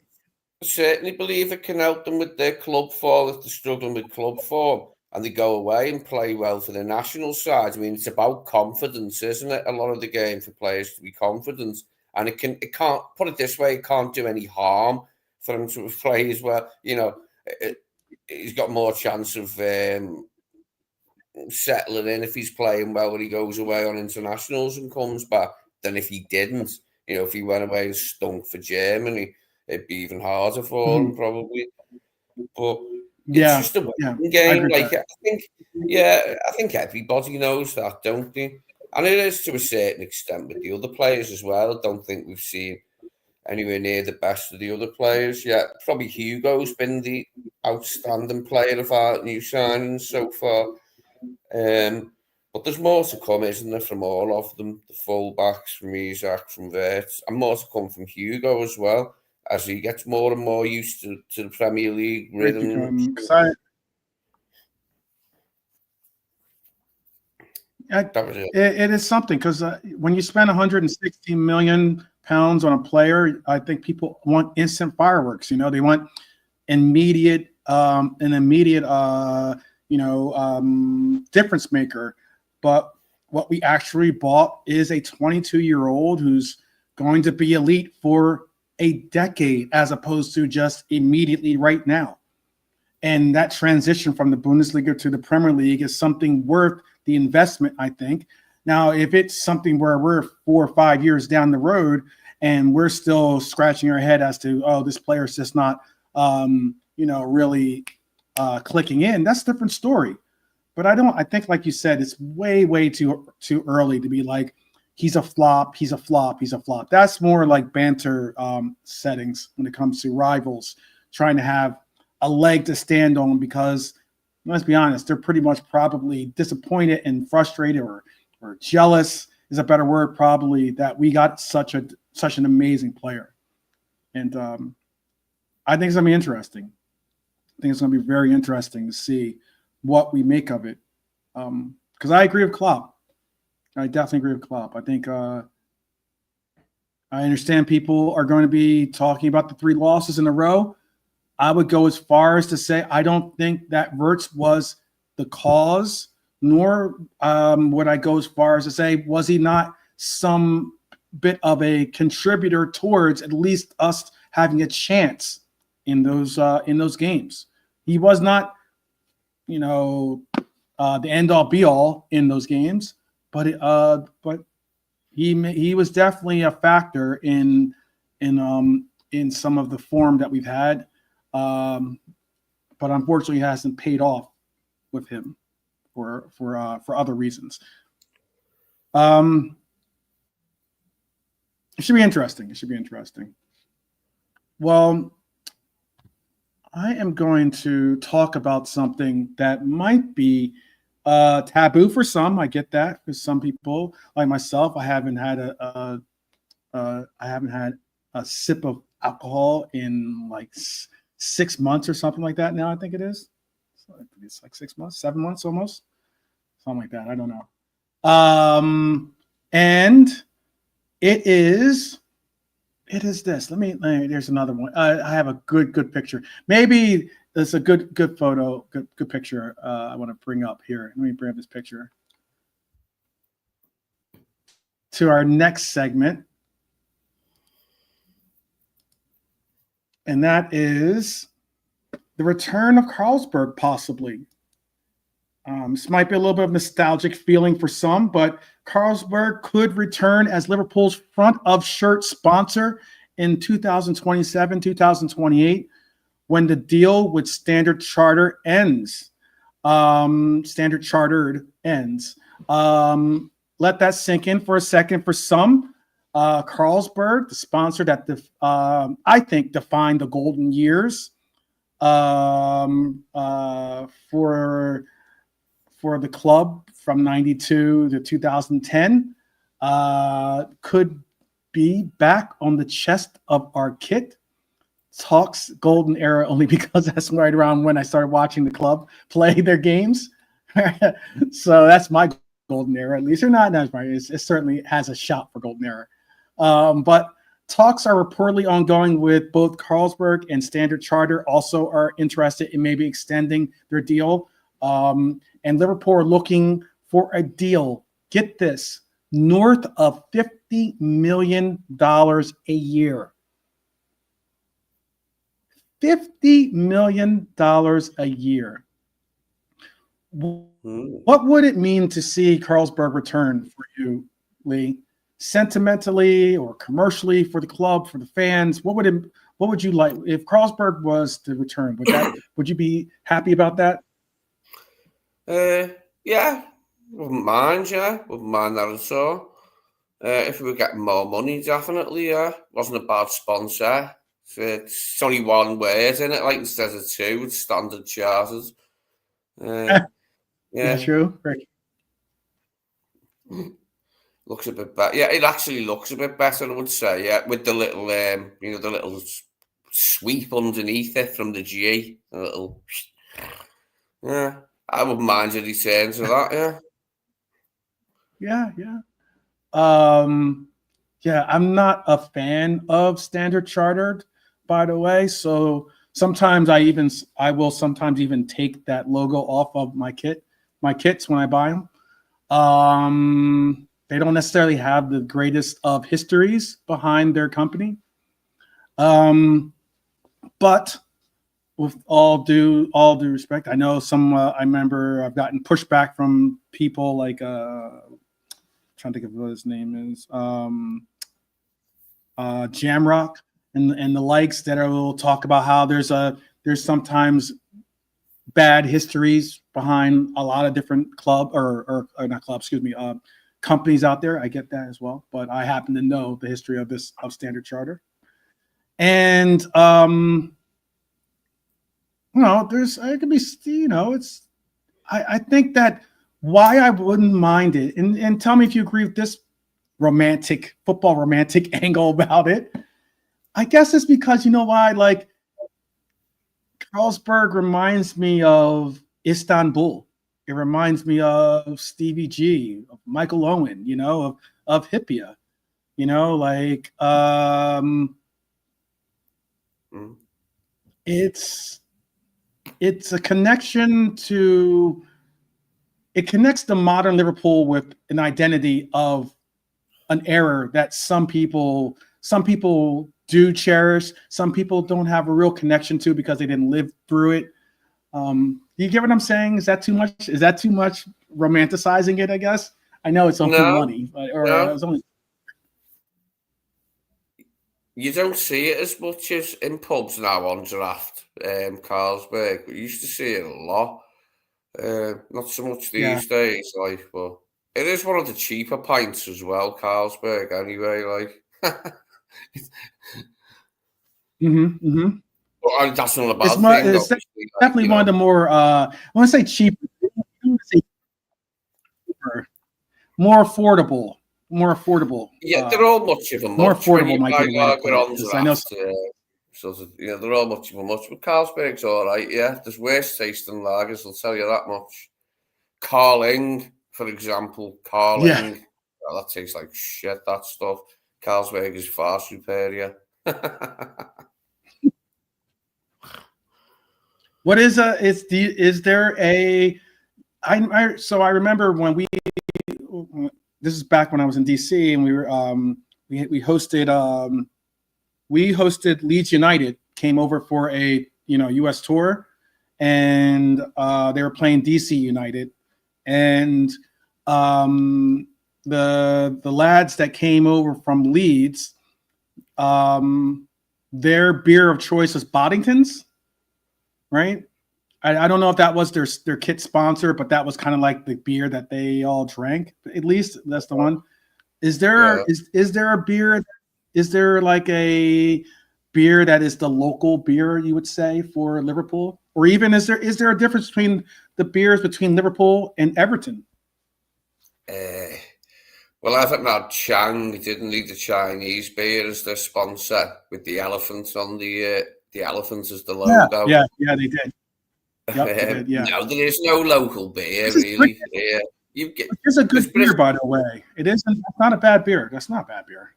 B: certainly believe it can help them with their club form if they're struggling with club form and they go away and play well for the national side. I mean, it's about confidence, isn't it? A lot of the game for players to be confident, and it can't put it this way, it can't do any harm for him to play as well. He's got more chance of settling in if he's playing well when he goes away on internationals and comes back than if he didn't. If he went away and stunk for Germany, it'd be even harder for him probably. But it's just a waiting game. I think everybody knows that, don't they? And it is to a certain extent with the other players as well. I don't think we've seen anywhere near the best of the other players yet. Probably Hugo's been the outstanding player of our new signings so far. But there's more to come, isn't there, from all of them? The full-backs, from Isak, from Wirtz, and more to come from Hugo as well, as he gets more and more used to the Premier League rhythm.
A: It is something, because when you spend 160 million pounds on a player, I think people want instant fireworks. They want immediate, difference maker. But what we actually bought is a 22-year-old who's going to be elite for a decade, as opposed to just immediately right now. And that transition from the Bundesliga to the Premier League is something worth the investment, I think. Now, if it's something where we're 4 or 5 years down the road and we're still scratching our head as to, oh, this player's just not, really clicking in, that's a different story. But I think, like you said, it's way, way too early to be like, he's a flop, he's a flop, he's a flop. That's more like banter settings when it comes to rivals trying to have a leg to stand on, because let's be honest, they're pretty much probably disappointed and frustrated or jealous is a better word, probably, that we got such an amazing player. And I think it's going to be interesting. I think it's going to be very interesting to see what we make of it. Because I agree with Klopp. I definitely agree with Klopp. I think I understand people are going to be talking about the 3 losses in a row. I would go as far as to say I don't think that Wirtz was the cause, nor would I go as far as to say was he not some bit of a contributor towards at least us having a chance in those games. He was not, the end all be all in those games, but he was definitely a factor in some of the form that we've had. But unfortunately, it hasn't paid off with him for other reasons. It should be interesting. Well, I am going to talk about something that might be taboo for some. I get that, because some people, like myself, I haven't had a sip of alcohol in like 6 months or something like that. Now I think it is. So it's like 6 months, 7 months almost, something like that. I don't know. And it is this. Let me. There's another one. I have a good picture. Maybe it's a good photo, good picture. I want to bring up here. Let me bring up this picture. to our next segment. And that is the return of Carlsberg, possibly. This might be a little bit of nostalgic feeling for some, but Carlsberg could return as Liverpool's front of shirt sponsor in 2027, 2028, when the deal with Standard Chartered ends. Let that sink in for a second for some. Carlsberg, the sponsor that I think defined the golden years for the club from 92 to 2010, could be back on the chest of our kit. Talks golden era only because that's right around when I started watching the club play their games. So that's my golden era, at least. Or not, right. It certainly has a shot for golden era. But talks are reportedly ongoing with both Carlsberg and Standard Chartered. Also are interested in maybe extending their deal. And Liverpool are looking for a deal. Get this, north of $50 million a year. $50 million a year. What would it mean to see Carlsberg return for you, Lee? Sentimentally or commercially for the club, for the fans? What would you like if Carlsberg was to return? Would you be happy about that?
B: Yeah, wouldn't mind. Yeah, wouldn't mind that at all. If we were getting more money, definitely. Yeah, wasn't a bad sponsor. It's only one word in it, like instead of two, with Standard Chartered. Yeah,
A: true. Right.
B: Looks a bit better. Yeah, it actually looks a bit better, I would say. Yeah, with the little, the little sweep underneath it from the G. A little. Yeah, I wouldn't mind a return to that. Yeah.
A: Yeah, I'm not a fan of Standard Chartered, by the way. So sometimes I will sometimes even take that logo off of my kits when I buy them. They don't necessarily have the greatest of histories behind their company. But with all due respect, I know some. I remember I've gotten pushback from people like trying to think of what his name is, Jamrock and the likes that will talk about how there's sometimes bad histories behind a lot of different companies out there. I get that as well, but I happen to know the history of Standard Chartered, and it could be, I think that why I wouldn't mind it, and tell me if you agree with this football romantic angle about it. I guess it's because you know why, like Carlsberg reminds me of Istanbul. It reminds me of Stevie G, of Michael Owen, of Hippia, it's a connection to. It connects the modern Liverpool with an identity of an era that some people do cherish. Some people don't have a real connection to because they didn't live through it. You get what I'm saying? Is that too much? Is that too much romanticizing it? I guess I know it's only money, it was only.
B: You don't see it as much as in pubs now on draft. Carlsberg, we used to see it a lot. Not so much these days, but it is one of the cheaper pints as well, Carlsberg. Anyway, But that's not a bad thing.
A: It's definitely one of the more. I want to say cheaper. More affordable.
B: Yeah, they're all much of a much.
A: More affordable, might be the way to put it. I know.
B: They're all much of a much. But Carlsberg's all right. Yeah, there's worse tasting lagers. I'll tell you that much. Carling, for example, that tastes like shit. That stuff. Carlsberg is far superior.
A: What is is there a? I remember when this is back when I was in DC, and we were we hosted Leeds United came over for a U.S. tour, and they were playing DC United, and the lads that came over from Leeds, their beer of choice was Boddington's, right? I don't know if that was their kit sponsor, but that was kind of like the beer that they all drank. At least that's the one. Is there is there a beer? Is there like a beer that is the local beer, you would say, for Liverpool? Or even is there a difference between the beers between Liverpool and Everton?
B: Well, I think that Chang didn't need the Chinese beer as their sponsor with the elephant on the elephant as the logo.
A: Yeah, they did. Yep, they did, yeah.
B: No, there is no local beer really.
A: It's a good beer, by the way. It isn't. It's not a bad beer. That's not bad beer.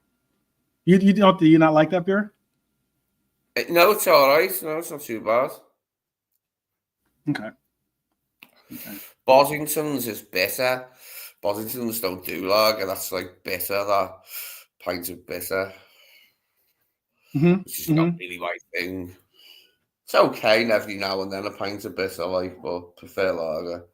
A: Do you not like that beer?
B: No, it's all right. No, it's not too bad.
A: Okay.
B: Boddington's is bitter. Boddington's don't do lager. That's like bitter. That pint of bitter, which is not really my thing. It's okay every now and then a pint of bitter, but prefer lager.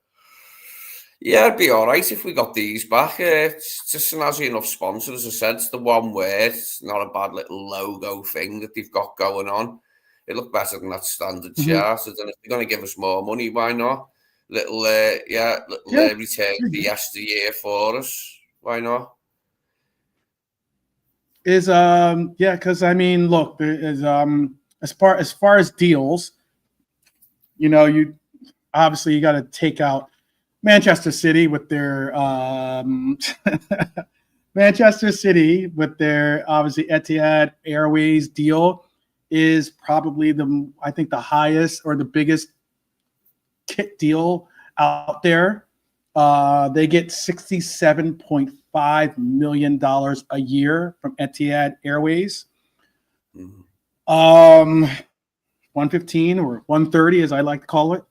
B: Yeah, it'd be all right if we got these back. It's just an easy enough sponsor, as I said. It's the one word. It's not a bad little logo thing that they've got going on. It looked better than that standard chart. So then if they're going to give us more money, why not? Little return to yesteryear for us. Why not?
A: Because I mean, look, there is as far as deals, you obviously you got to take out Manchester City with their obviously Etihad Airways deal is probably the highest or the biggest kit deal out there. They get $67.5 million a year from Etihad Airways. 115 or 130, as I like to call it.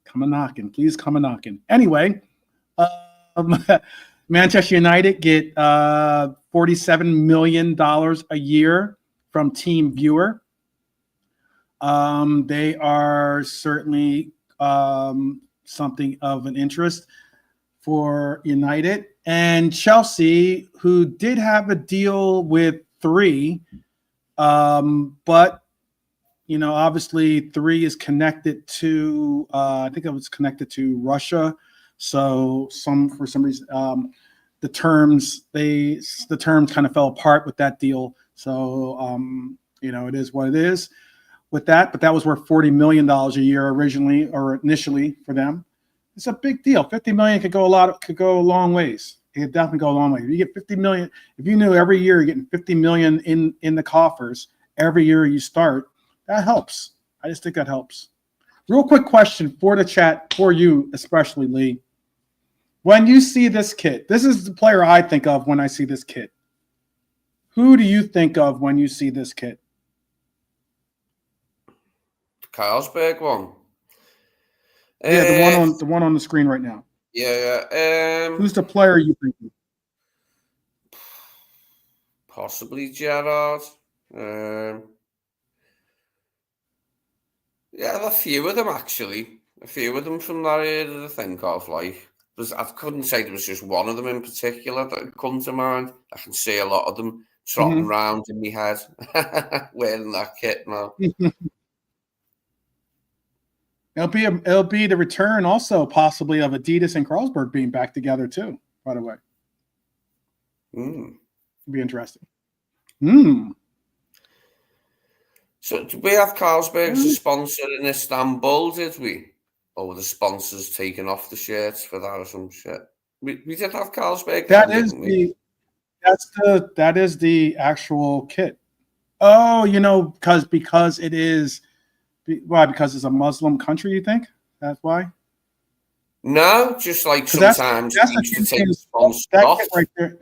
A: Come a knocking, please come a knocking. Anyway, Manchester United get $47 million a year from Team Viewer. They are certainly something of an interest for United. And Chelsea, who did have a deal with 3, but obviously 3 is connected to I think it was connected to Russia. So for some reason the terms kind of fell apart with that deal. So it is what it is with that. But that was worth $40 million a year initially for them. It's a big deal. $50 million could go a long ways. It could definitely go a long way. If you get $50 million, if you knew every year you're getting $50 million in the coffers every year you start, that helps. I just think that helps. Real quick question for the chat, for you especially, Lee. When you see this kit, this is the player I think of when I see this kit. Who do you think of when you see this kit?
B: Carlsberg one.
A: Yeah, the one on the screen right now.
B: Yeah.
A: Who's the player you think of?
B: Possibly Gerrard. Yeah, a few of them actually. A few of them from that era that I think of. I couldn't say there was just one of them in particular that would come to mind. I can see a lot of them trotting around in my head wearing that kit now.
A: It'll be the return also possibly of Adidas and Carlsberg being back together too, by the way. It'll be interesting.
B: So did we have Carlsberg as a sponsor in Istanbul, did we? Or were the sponsors taking off the shirts for that or some shit? We did have Carlsberg.
A: That is the actual kit. Oh, because it is why? Because it's a Muslim country, you think? That's why?
B: No, just like sometimes
A: that's
B: you used to take the sponsor off.
A: Right there.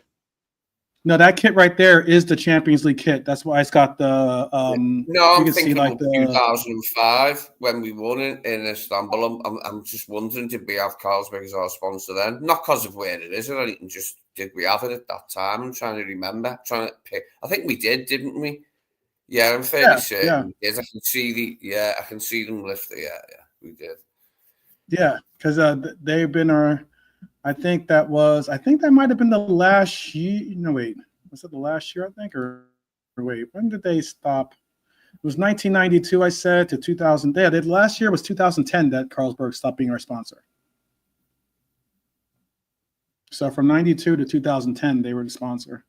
A: No, that kit right there is the Champions League kit. That's why it's got the.
B: No, I'm thinking like 2005 when we won it in Istanbul. I'm just wondering, did we have Carlsberg as our sponsor then? Not because of where it is or anything, just did we have it at that time? I'm trying to remember. Trying to pick. I think we did, didn't we? Yeah, I'm fairly certain we did. I can see them lift it. Yeah, we did.
A: Yeah, because they've been our. I think that might have been the last year. No, wait. Was it the last year, I think? Or wait, when did they stop? It was 1992, I said, to 2000. Yeah, the last year was 2010 that Carlsberg stopped being our sponsor. So from 92 to 2010, they were the sponsor.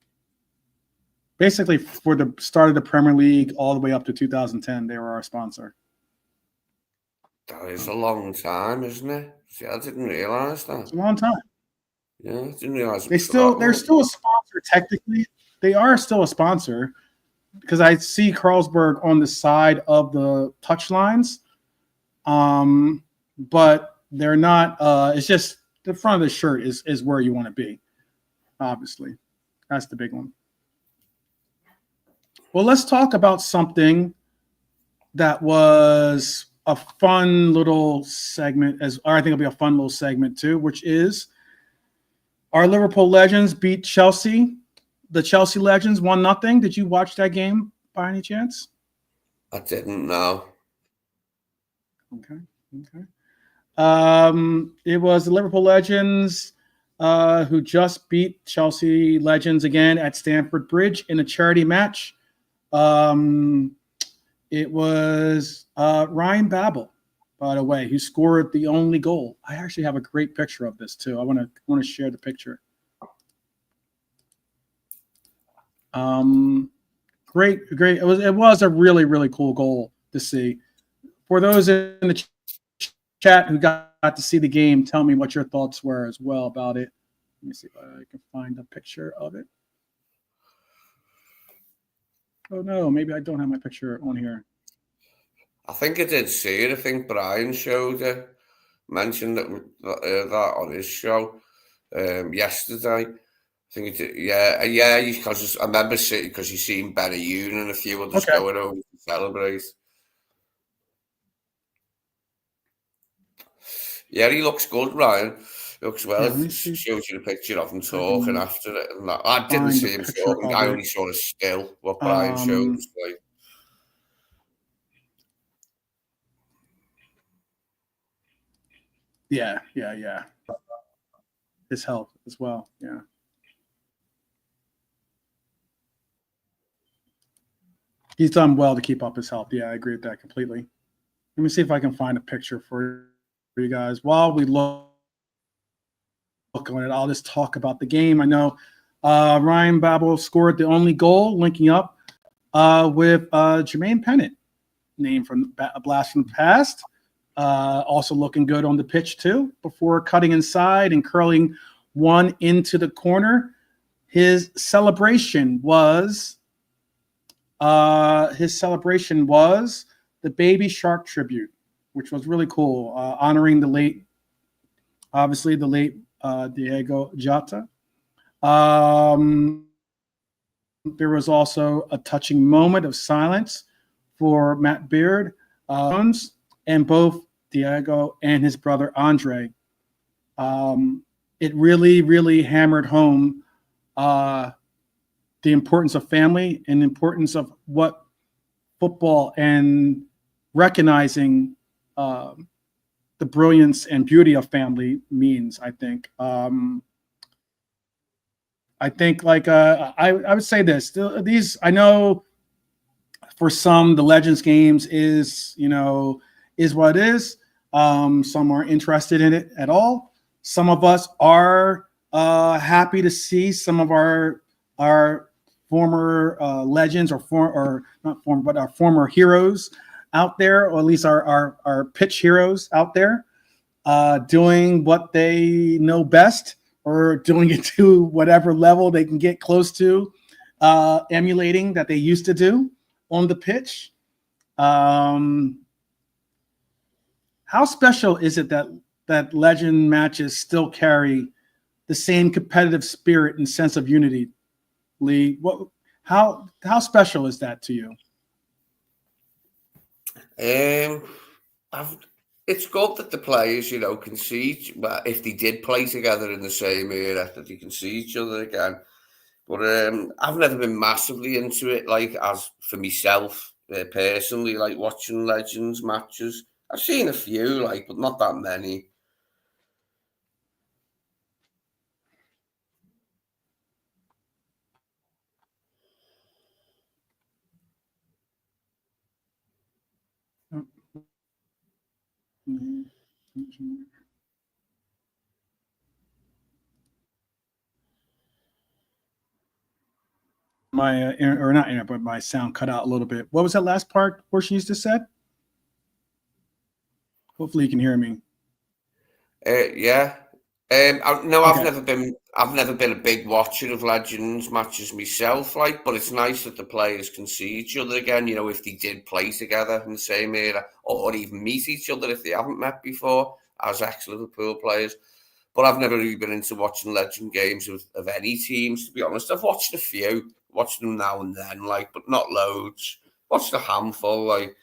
A: Basically, for the start of the Premier League all the way up to 2010, they were our sponsor.
B: That is a long time, isn't it? See, I didn't realize that.
A: It's a long time.
B: Yeah, I didn't realize
A: they're still a sponsor technically. They are still a sponsor because I see Carlsberg on the side of the touchlines, but they're not. It's just the front of the shirt is where you want to be. Obviously, that's the big one. Well, let's talk about something that was a fun little segment, or I think it'll be a fun little segment too, which is our Liverpool Legends beat Chelsea. The Chelsea Legends 1-0. Did you watch that game by any chance?
B: I didn't know.
A: Okay. It was the Liverpool Legends who just beat Chelsea Legends again at Stamford Bridge in a charity match. It was Ryan Babel, by the way, who scored the only goal. I actually have a great picture of this too. I want to share the picture. Great. It was a really, really cool goal to see. For those in the chat who got to see the game, tell me what your thoughts were as well about it. Let me see if I can find a picture of it. Oh no, maybe I don't have my picture on here.
B: I think I did see it. I think Brian mentioned that on his show yesterday. I think it did. Yeah. Because I remember seeing because he's seen Benayoun and a few others going over to celebrate. Yeah, he looks good, Ryan. He looks well. It shows you the picture of him talking after it. And that. I didn't see him talking. I only saw a still, what Brian showed us. Like.
A: Yeah. His health as well. Yeah. He's done well to keep up his health. Yeah, I agree with that completely. Let me see if I can find a picture for you guys. While we look on it, I'll just talk about the game. I know Ryan Babel scored the only goal, linking up with Jermaine Pennant, name from a blast from the past. Also looking good on the pitch too, before cutting inside and curling one into the corner. His celebration was the Baby Shark tribute, which was really cool, honoring the late Diego Jota. There was also a touching moment of silence for Matt Beard, and both Diego and his brother Andre. It really, really hammered home the importance of family and the importance of what football and recognizing the brilliance and beauty of family means, I think. I would say this. These, I know for some, the Legends games is what it is. Some aren't interested in it at all. Some of us are happy to see some of our former legends or not former, but our former heroes out there, or at least our pitch heroes out there, doing what they know best, or doing it to whatever level they can get close to, emulating that they used to do on the pitch. How special is it that legend matches still carry the same competitive spirit and sense of unity Lee. How special is that to you?
B: It's good that the players, can see well, if they did play together in the same era, that they can see each other again. But I've never been massively into it, like as for myself personally, like watching Legends matches. I've seen a few, but not that many.
A: My or not internet, but my sound cut out a little bit. What was that last portion you just said? Hopefully you can hear me.
B: Yeah. No,
A: Okay.
B: I've never been a big watcher of Legends matches myself, but it's nice that the players can see each other again, if they did play together in the same era, or even meet each other if they haven't met before as ex-Liverpool players. But I've never really been into watching Legend games of any teams, to be honest. I've watched a few, watched them now and then, but not loads. Watched a handful, but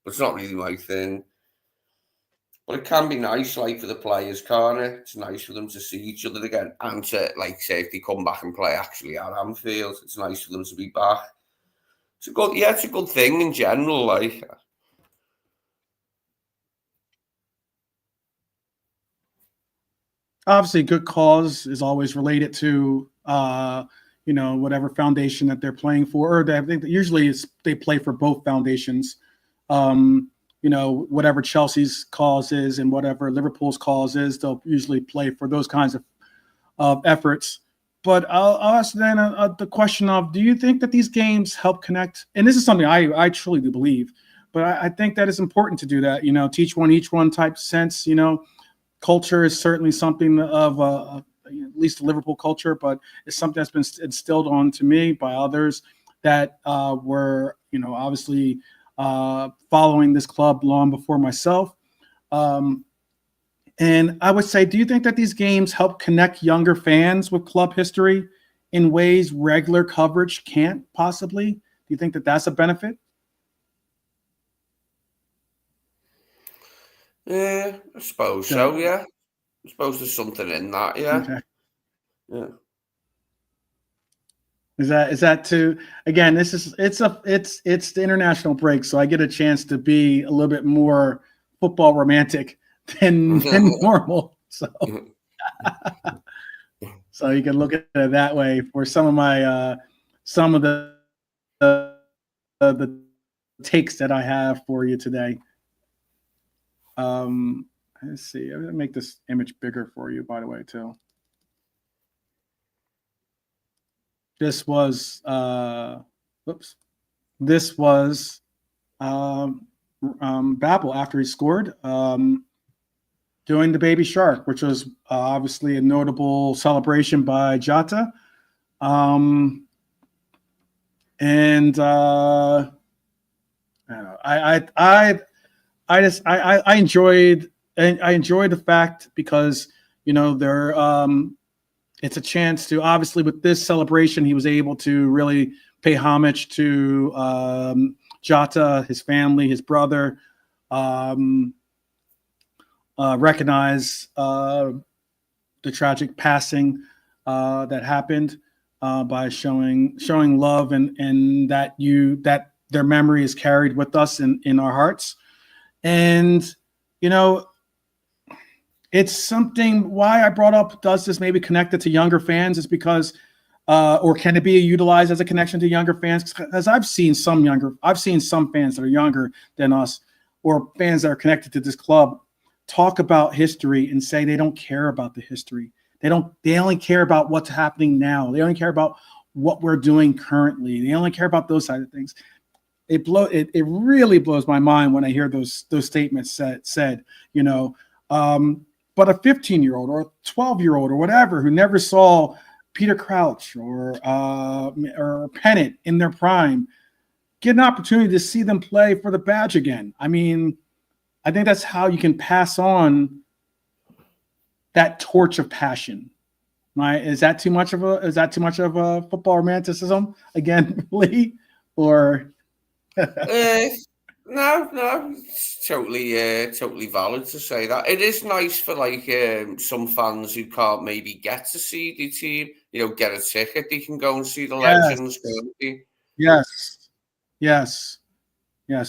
B: it's not really my thing. But it can be nice, for the players, can't it? It's nice for them to see each other again and to, say, if they come back and play actually at Anfield, it's nice for them to be back. It's a good thing in general,
A: Obviously, good cause is always related to, whatever foundation that they're playing for, or I think that usually they play for both foundations. Whatever Chelsea's cause is and whatever Liverpool's cause is, they'll usually play for those kinds of efforts. But I'll ask then the question of, do you think that these games help connect? And this is something I truly do believe, but I think that it's important to do that, teach one, each one type sense, culture is certainly something of at least the Liverpool culture, but it's something that's been instilled on to me by others that were, obviously following this club long before myself. And I would say, do you think that these games help connect younger fans with club history in ways regular coverage can't possibly? Do you think that that's a benefit?
B: Yeah, I suppose so, yeah. I suppose there's something in that, yeah.
A: Okay.
B: Yeah.
A: Is that too? Again, it's the international break, so I get a chance to be a little bit more football romantic than normal. So, so you can look at it that way. For some of the takes that I have for you today. Let's see. I'm gonna make this image bigger for you, by the way, too. This was Babel after he scored, doing the baby shark, which was obviously a notable celebration by Jota. I enjoyed the fact because it's a chance to, obviously with this celebration, he was able to really pay homage to Jota, his family, his brother, recognize the tragic passing that happened by showing love and that their memory is carried with us in our hearts. And, it's something why I brought up, does this maybe connect it to younger fans, is because, or can it be utilized as a connection to younger fans? Because I've seen some fans that are younger than us, or fans that are connected to this club, talk about history and say they don't care about the history. They only care about what's happening now. They only care about what we're doing currently. They only care about those side of things. It really blows my mind when I hear those statements said, but a 15-year-old or a 12-year-old or whatever who never saw Peter Crouch or Pennant in their prime get an opportunity to see them play for the badge again. I mean, I think that's how you can pass on that torch of passion, Is that too much of a football romanticism again, Lee? Or
B: no, it's totally valid to say that. It is nice for like some fans who can't maybe get to see the team, get a ticket. They can go and see the Legends.
A: Yes,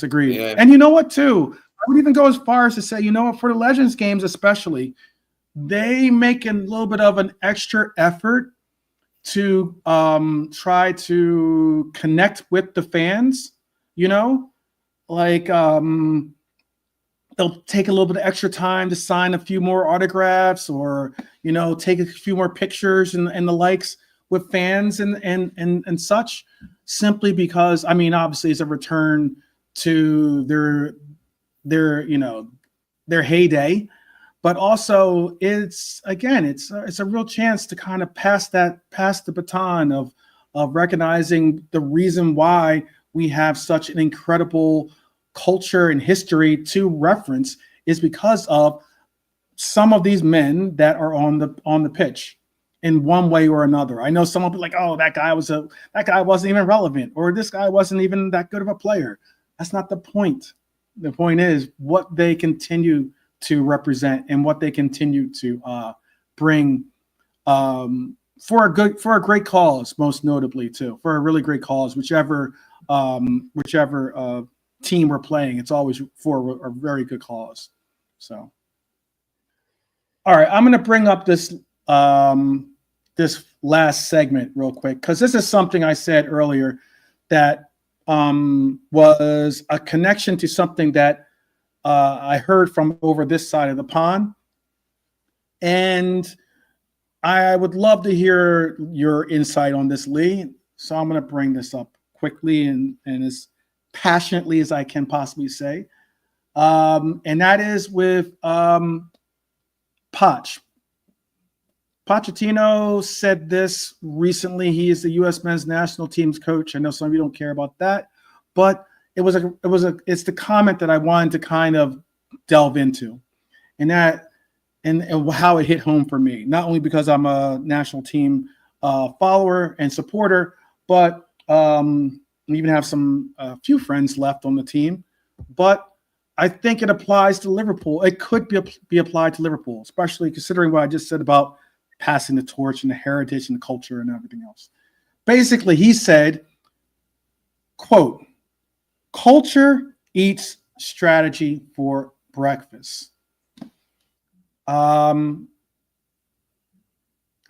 A: agreed.
B: Yeah.
A: And you know what, too? I would even go as far as to say, for the Legends games especially, they make a little bit of an extra effort to try to connect with the fans, like they'll take a little bit of extra time to sign a few more autographs or, take a few more pictures and the likes with fans and such, simply because, obviously it's a return to their heyday. But also, it's a real chance to kind of pass the baton of recognizing the reason why we have such an incredible culture and history to reference is because of some of these men that are on the pitch in one way or another. I know someone will be like, "Oh, that guy wasn't even relevant," or "This guy wasn't even that good of a player." That's not the point. The point is what they continue to represent and what they continue to bring for a great cause, most notably too, for a really great cause, whichever team we're playing, it's always for a very good cause. So, all right, I'm going to bring up this last segment real quick because this is something I said earlier that was a connection to something that I heard from over this side of the pond, and I would love to hear your insight on this, Lee. So I'm going to bring this up quickly and as passionately as I can possibly say, and that is with Pochettino said this recently. He is the U.S. men's national team's coach. I know some of you don't care about that, but it's the comment that I wanted to kind of delve into, and how it hit home for me. Not only because I'm a national team follower and supporter, but even have a few friends left on the team. But I think it applies to Liverpool. It could be applied to Liverpool, especially considering what I just said about passing the torch and the heritage and the culture and everything else. Basically, he said, quote, "Culture eats strategy for breakfast."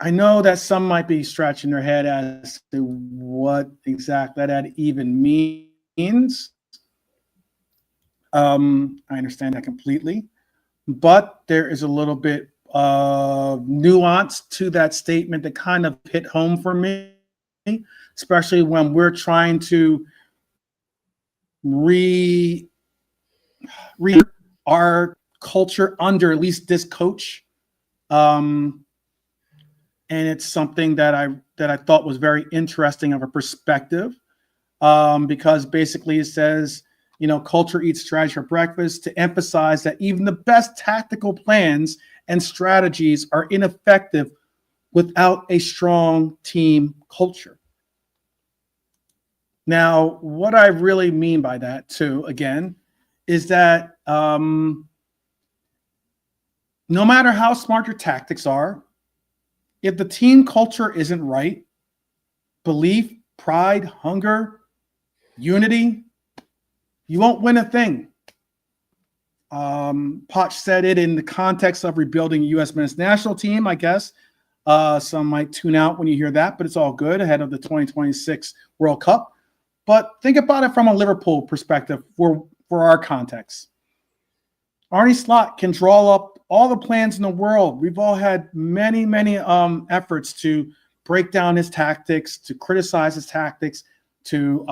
A: I know that some might be scratching their head as to what exactly that even means. I understand that completely, but there is a little bit of nuance to that statement that kind of hit home for me, especially when we're trying to our culture under at least this coach, and it's something that I thought was very interesting of a perspective, because basically it says, culture eats strategy for breakfast, to emphasize that even the best tactical plans and strategies are ineffective without a strong team culture. Now, what I really mean by that, too, again, is that no matter how smart your tactics are, if the team culture isn't right, belief, pride, hunger, unity, you won't win a thing. Poch said it in the context of rebuilding a U.S. men's national team, I guess. Some might tune out when you hear that, but it's all good ahead of the 2026 World Cup. But think about it from a Liverpool perspective for our context. Arne Slot can draw up all the plans in the world. We've all had many efforts to break down his tactics, to criticize his tactics, to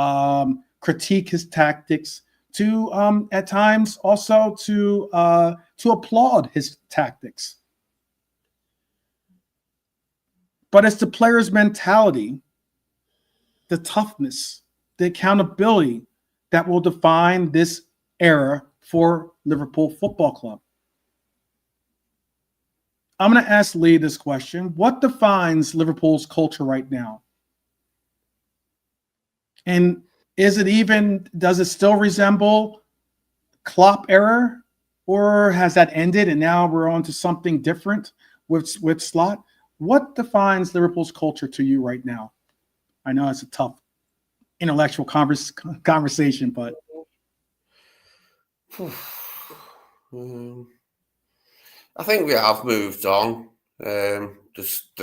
A: critique his tactics, to at times also to applaud his tactics. But it's the player's mentality, the toughness, the accountability that will define this era for Liverpool Football Club. I'm going to ask Lee this question. What defines Liverpool's culture right now? And does it still resemble Klopp era, or has that ended and now we're on to something different with Slot? What defines Liverpool's culture to you right now? I know it's a tough intellectual conversation, but
B: I think we have moved on. The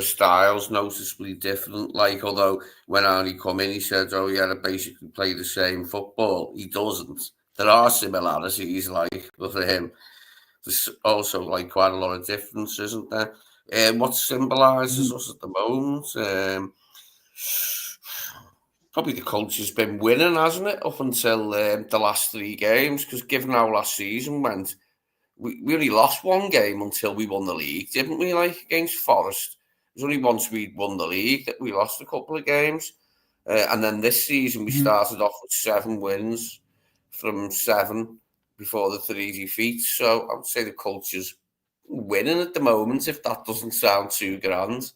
B: style's noticeably different. Like, although when Arnie come in, he said, "Oh, yeah, I basically play the same football." He doesn't. There are similarities, like, but for him, there's also like quite a lot of difference, isn't there? What symbolises us at the moment? Probably the culture's been winning, hasn't it, up until the last 3 games? Because given how last season went, we only lost 1 game until we won the league, didn't we? Like against Forest, it was only once we'd won the league that we lost a couple of games. And then this season we started off with 7 wins from 7 before the 3 defeats. So I would say the culture's winning at the moment, if that doesn't sound too grand.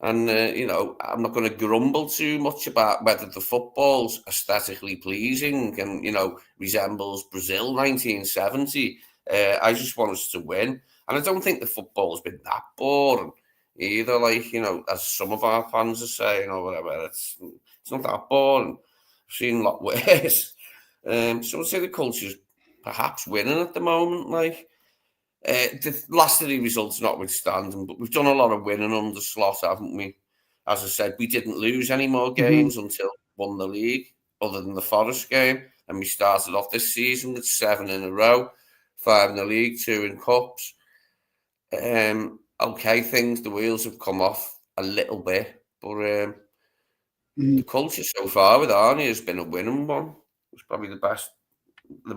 B: And, I'm not going to grumble too much about whether the football's aesthetically pleasing and, resembles Brazil 1970. I just want us to win. And I don't think the football's been that boring either. Like, as some of our fans are saying or whatever, it's not that boring. I've seen a lot worse. So I'd say the culture's perhaps winning at the moment. Like, the last 3 results notwithstanding, but we've done a lot of winning under Slot, haven't we? As I said, we didn't lose any more games until we won the league, other than the Forest game. And we started off this season with 7 in a row, 5 in the league, 2 in cups. Okay, the wheels have come off a little bit, but the culture so far with Arnie has been a winning one. It's probably the best, the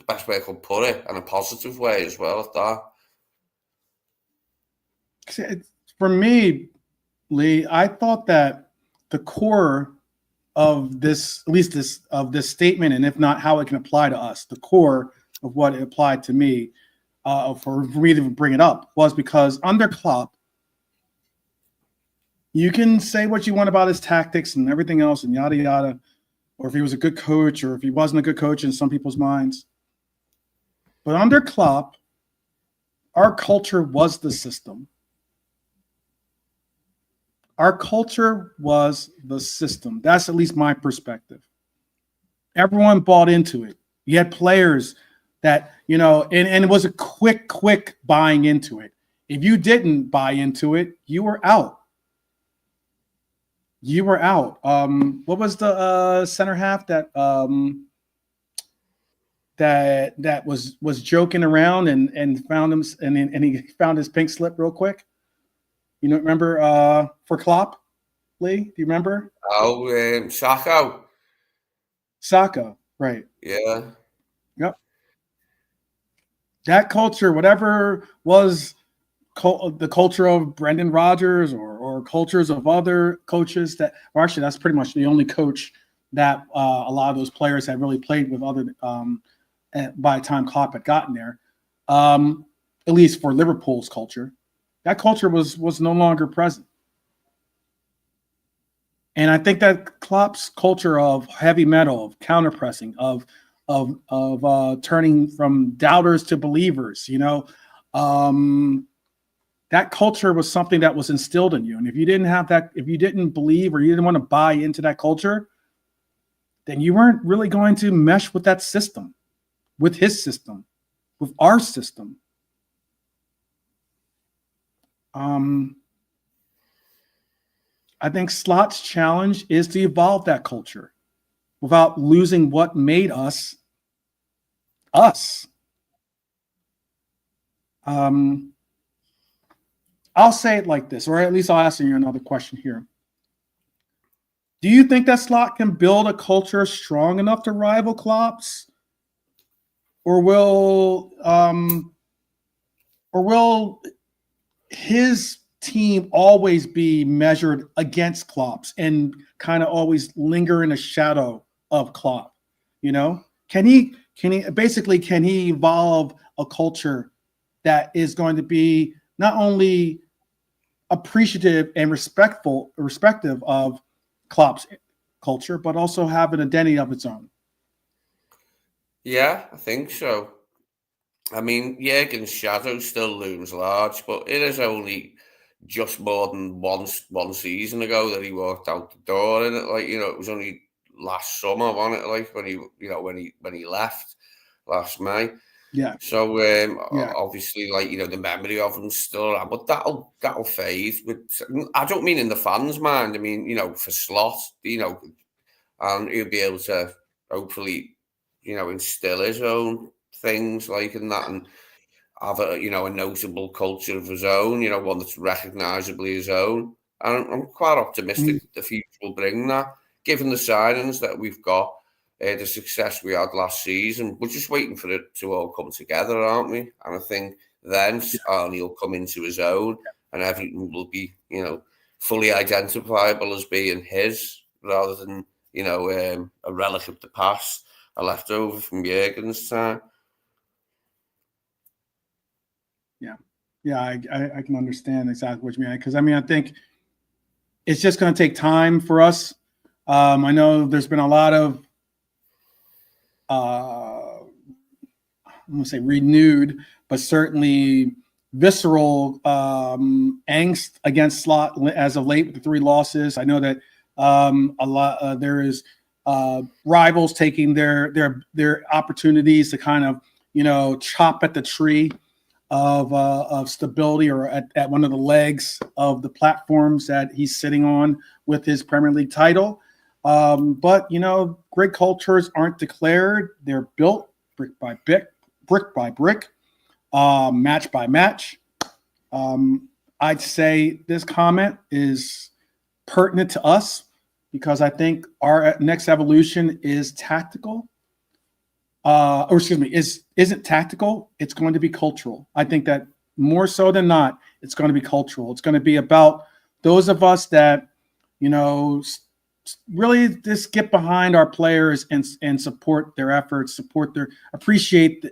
B: best way I could put it, and a positive way as well at
A: that. For me, Lee, I thought that the core of this, at least of this statement, and if not how it can apply to us, the core of what it applied to me, for me to bring it up, was because under Klopp, you can say what you want about his tactics and everything else and yada yada, or if he was a good coach or if he wasn't a good coach in some people's minds. But under Klopp, our culture was the system. Our culture was the system. That's at least my perspective. Everyone bought into it. You had players that, and it was a quick buying into it. If you didn't buy into it, you were out. You were out. What was the center half that that was joking around and found him and he found his pink slip real quick? Remember for Klopp, Lee? Do you remember?
B: Oh, Saka.
A: Saka, right?
B: Yeah.
A: Yep. That culture, whatever was the culture of Brendan Rodgers or cultures of other coaches or actually that's pretty much the only coach that a lot of those players had really played with other by the time Klopp had gotten there, at least for Liverpool's culture. That culture was no longer present. And I think that Klopp's culture of heavy metal, of counter-pressing, of turning from doubters to believers, that culture was something that was instilled in you. And if you didn't have that, if you didn't believe or you didn't want to buy into that culture, then you weren't really going to mesh with that system, with his system, with our system. I think Slot's challenge is to evolve that culture without losing what made us us. I'll say it like this, or at least I'll ask you another question here. Do you think that Slot can build a culture strong enough to rival Klopp's? Or will his team always be measured against Klopp's and kind of always linger in a shadow of Klopp? Can he evolve a culture that is going to be not only appreciative and respective of Klopp's culture, but also have an identity of its own.
B: Yeah, I think so. I mean, Jurgen's shadow still looms large, but it is only just more than one season ago that he walked out the door. And it was only last summer, wasn't it? Like when he left last May.
A: Yeah.
B: So obviously, the memory of him still around, but that'll fade. I don't mean in the fans' mind. I mean, for Slot, and he'll be able to hopefully, instill his own things in that, and have a notable culture of his own. One that's recognisably his own. And I'm quite optimistic that the future will bring that, given the signings that we've got. The success we had last season, we're just waiting for it to all come together, aren't we? And I think then Arne will come into his own, and everything will be, fully identifiable as being his, rather than, a relic of the past, a leftover from Jurgen's time.
A: Yeah, I can understand exactly what you mean, because I think it's just going to take time for us. I know there's been a lot of I'm going to say renewed, but certainly visceral angst against Slot as of late with the 3 losses. I know that there is rivals taking their opportunities to kind of chop at the tree of stability, or at one of the legs of the platforms that he's sitting on with his Premier League title. But great cultures aren't declared; they're built brick by brick, match by match. I'd say this comment is pertinent to us because I think our next evolution is tactical. Isn't tactical. It's going to be cultural. I think that more so than not, it's going to be cultural. It's going to be about those of us that, really just get behind our players and support their efforts, appreciate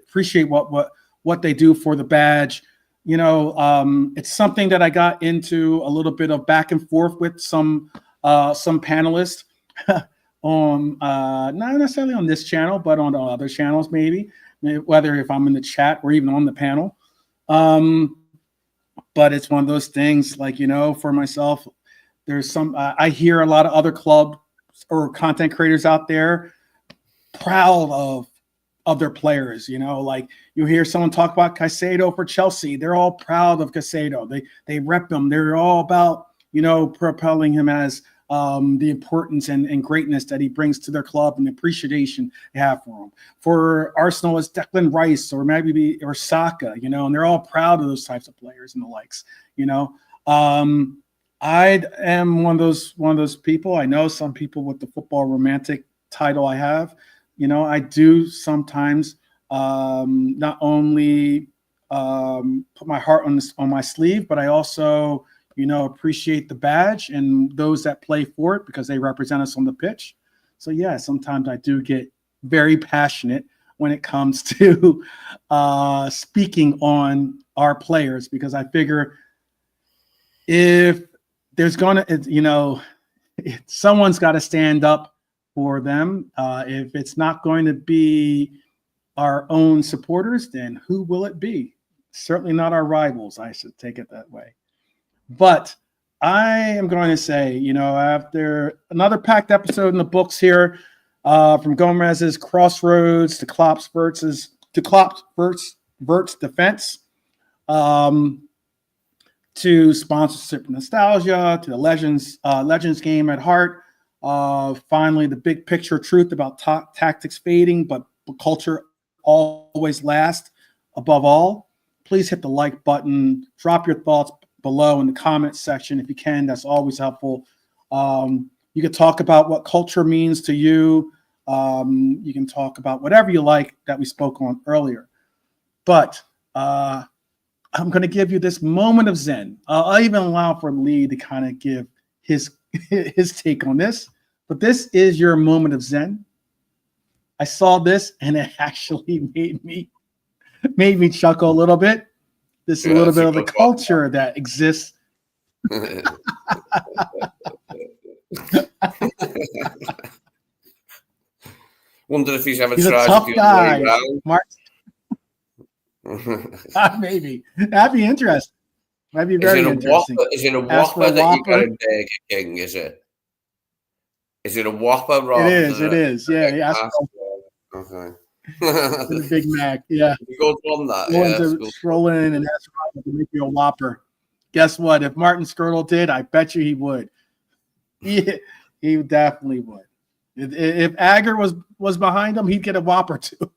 A: what they do for the badge. It's something that I got into a little bit of back and forth with some panelists on not necessarily on this channel, but on other channels, maybe whether if I'm in the chat or even on the panel. But it's one of those things, for myself, there's some I hear a lot of other club or content creators out there proud of their players. You hear someone talk about Caicedo for Chelsea. They're all proud of Caicedo. They rep him. They're all about propelling him as the importance and greatness that he brings to their club and the appreciation they have for him. For Arsenal, it's Declan Rice or Saka, and they're all proud of those types of players and the likes. I am one of those people. I know some people with the football romantic title I have. I do sometimes not only put my heart on my sleeve, but I also appreciate the badge and those that play for it because they represent us on the pitch. So yeah, sometimes I do get very passionate when it comes to speaking on our players, because I figure if there's someone's got to stand up for them. If it's not going to be our own supporters, then who will it be? Certainly not our rivals. I should take it that way. But I am going to say, after another packed episode in the books here, from Gomez's crossroads to Klopp's Wirtz defense, to sponsorship nostalgia, to the Legends game at heart. Finally, the big picture truth about tactics fading, but culture always lasts above all. Please hit the like button. Drop your thoughts below in the comments section if you can. That's always helpful. You can talk about what culture means to you. You can talk about whatever you like that we spoke on earlier. But I'm going to give you this moment of zen. I'll even allow for Lee to kind of give his take on this. But this is your moment of zen. I saw this and it actually made me chuckle a little bit. This is a little bit of the culture that exists.
B: Wonder if he's ever
A: He's
B: tried
A: a tough
B: to do
A: guy,
B: Mark.
A: Maybe that'd be interesting. Might be very interesting.
B: Is it a Whopper that you got in Burger King? Is it? Is it a Whopper?
A: It is. Yeah. He asked
B: okay.
A: The Big Mac. Yeah.
B: You go on that.
A: Scroll in and ask Robert to make you a Whopper. Guess what? If Martin Skirtle did, I bet you he would. He definitely would. If Agger was behind him, he'd get a Whopper too.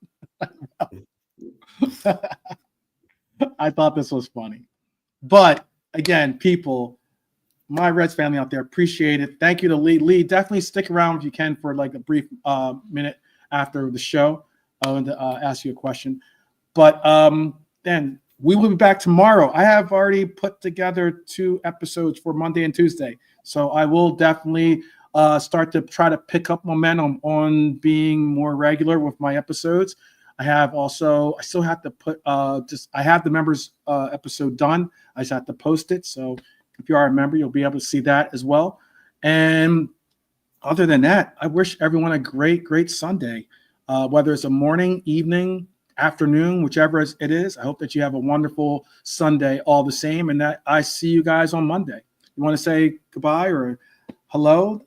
A: I thought this was funny. But again, people, my Reds family out there, appreciate it. Thank you to Lee. Lee, definitely stick around if you can for like a brief minute after the show. I want to ask you a question. But then we will be back tomorrow. I have already put together 2 episodes for Monday and Tuesday. So I will definitely start to try to pick up momentum on being more regular with my episodes. I still have to put I have the members episode done. I just have to post it. So if you are a member, you'll be able to see that as well. And other than that, I wish everyone a great, great Sunday. Whether it's a morning, evening, afternoon, whichever it is, I hope that you have a wonderful Sunday all the same, and that I see you guys on Monday. You want to say goodbye or hello,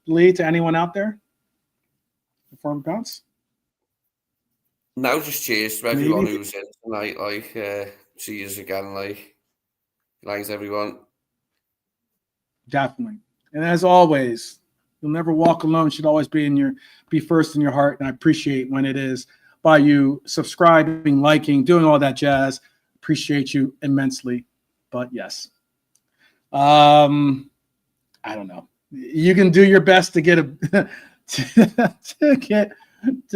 A: Lee, to anyone out there before we bounce?
B: No, just cheers to everyone who's in tonight. See you again. Thanks, everyone.
A: Definitely. And as always, you'll never walk alone. Should always be first in your heart. And I appreciate when it is by you subscribing, liking, doing all that jazz. Appreciate you immensely. But yes, I don't know. You can do your best to get to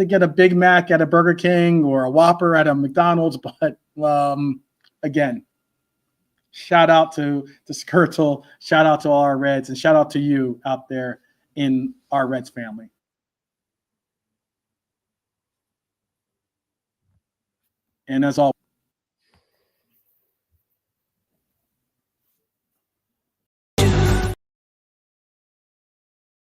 A: get a Big Mac at a Burger King or a Whopper at a McDonald's. But again, shout out to Skirtle, shout out to all our Reds, and shout out to you out there in our Reds family. And as always,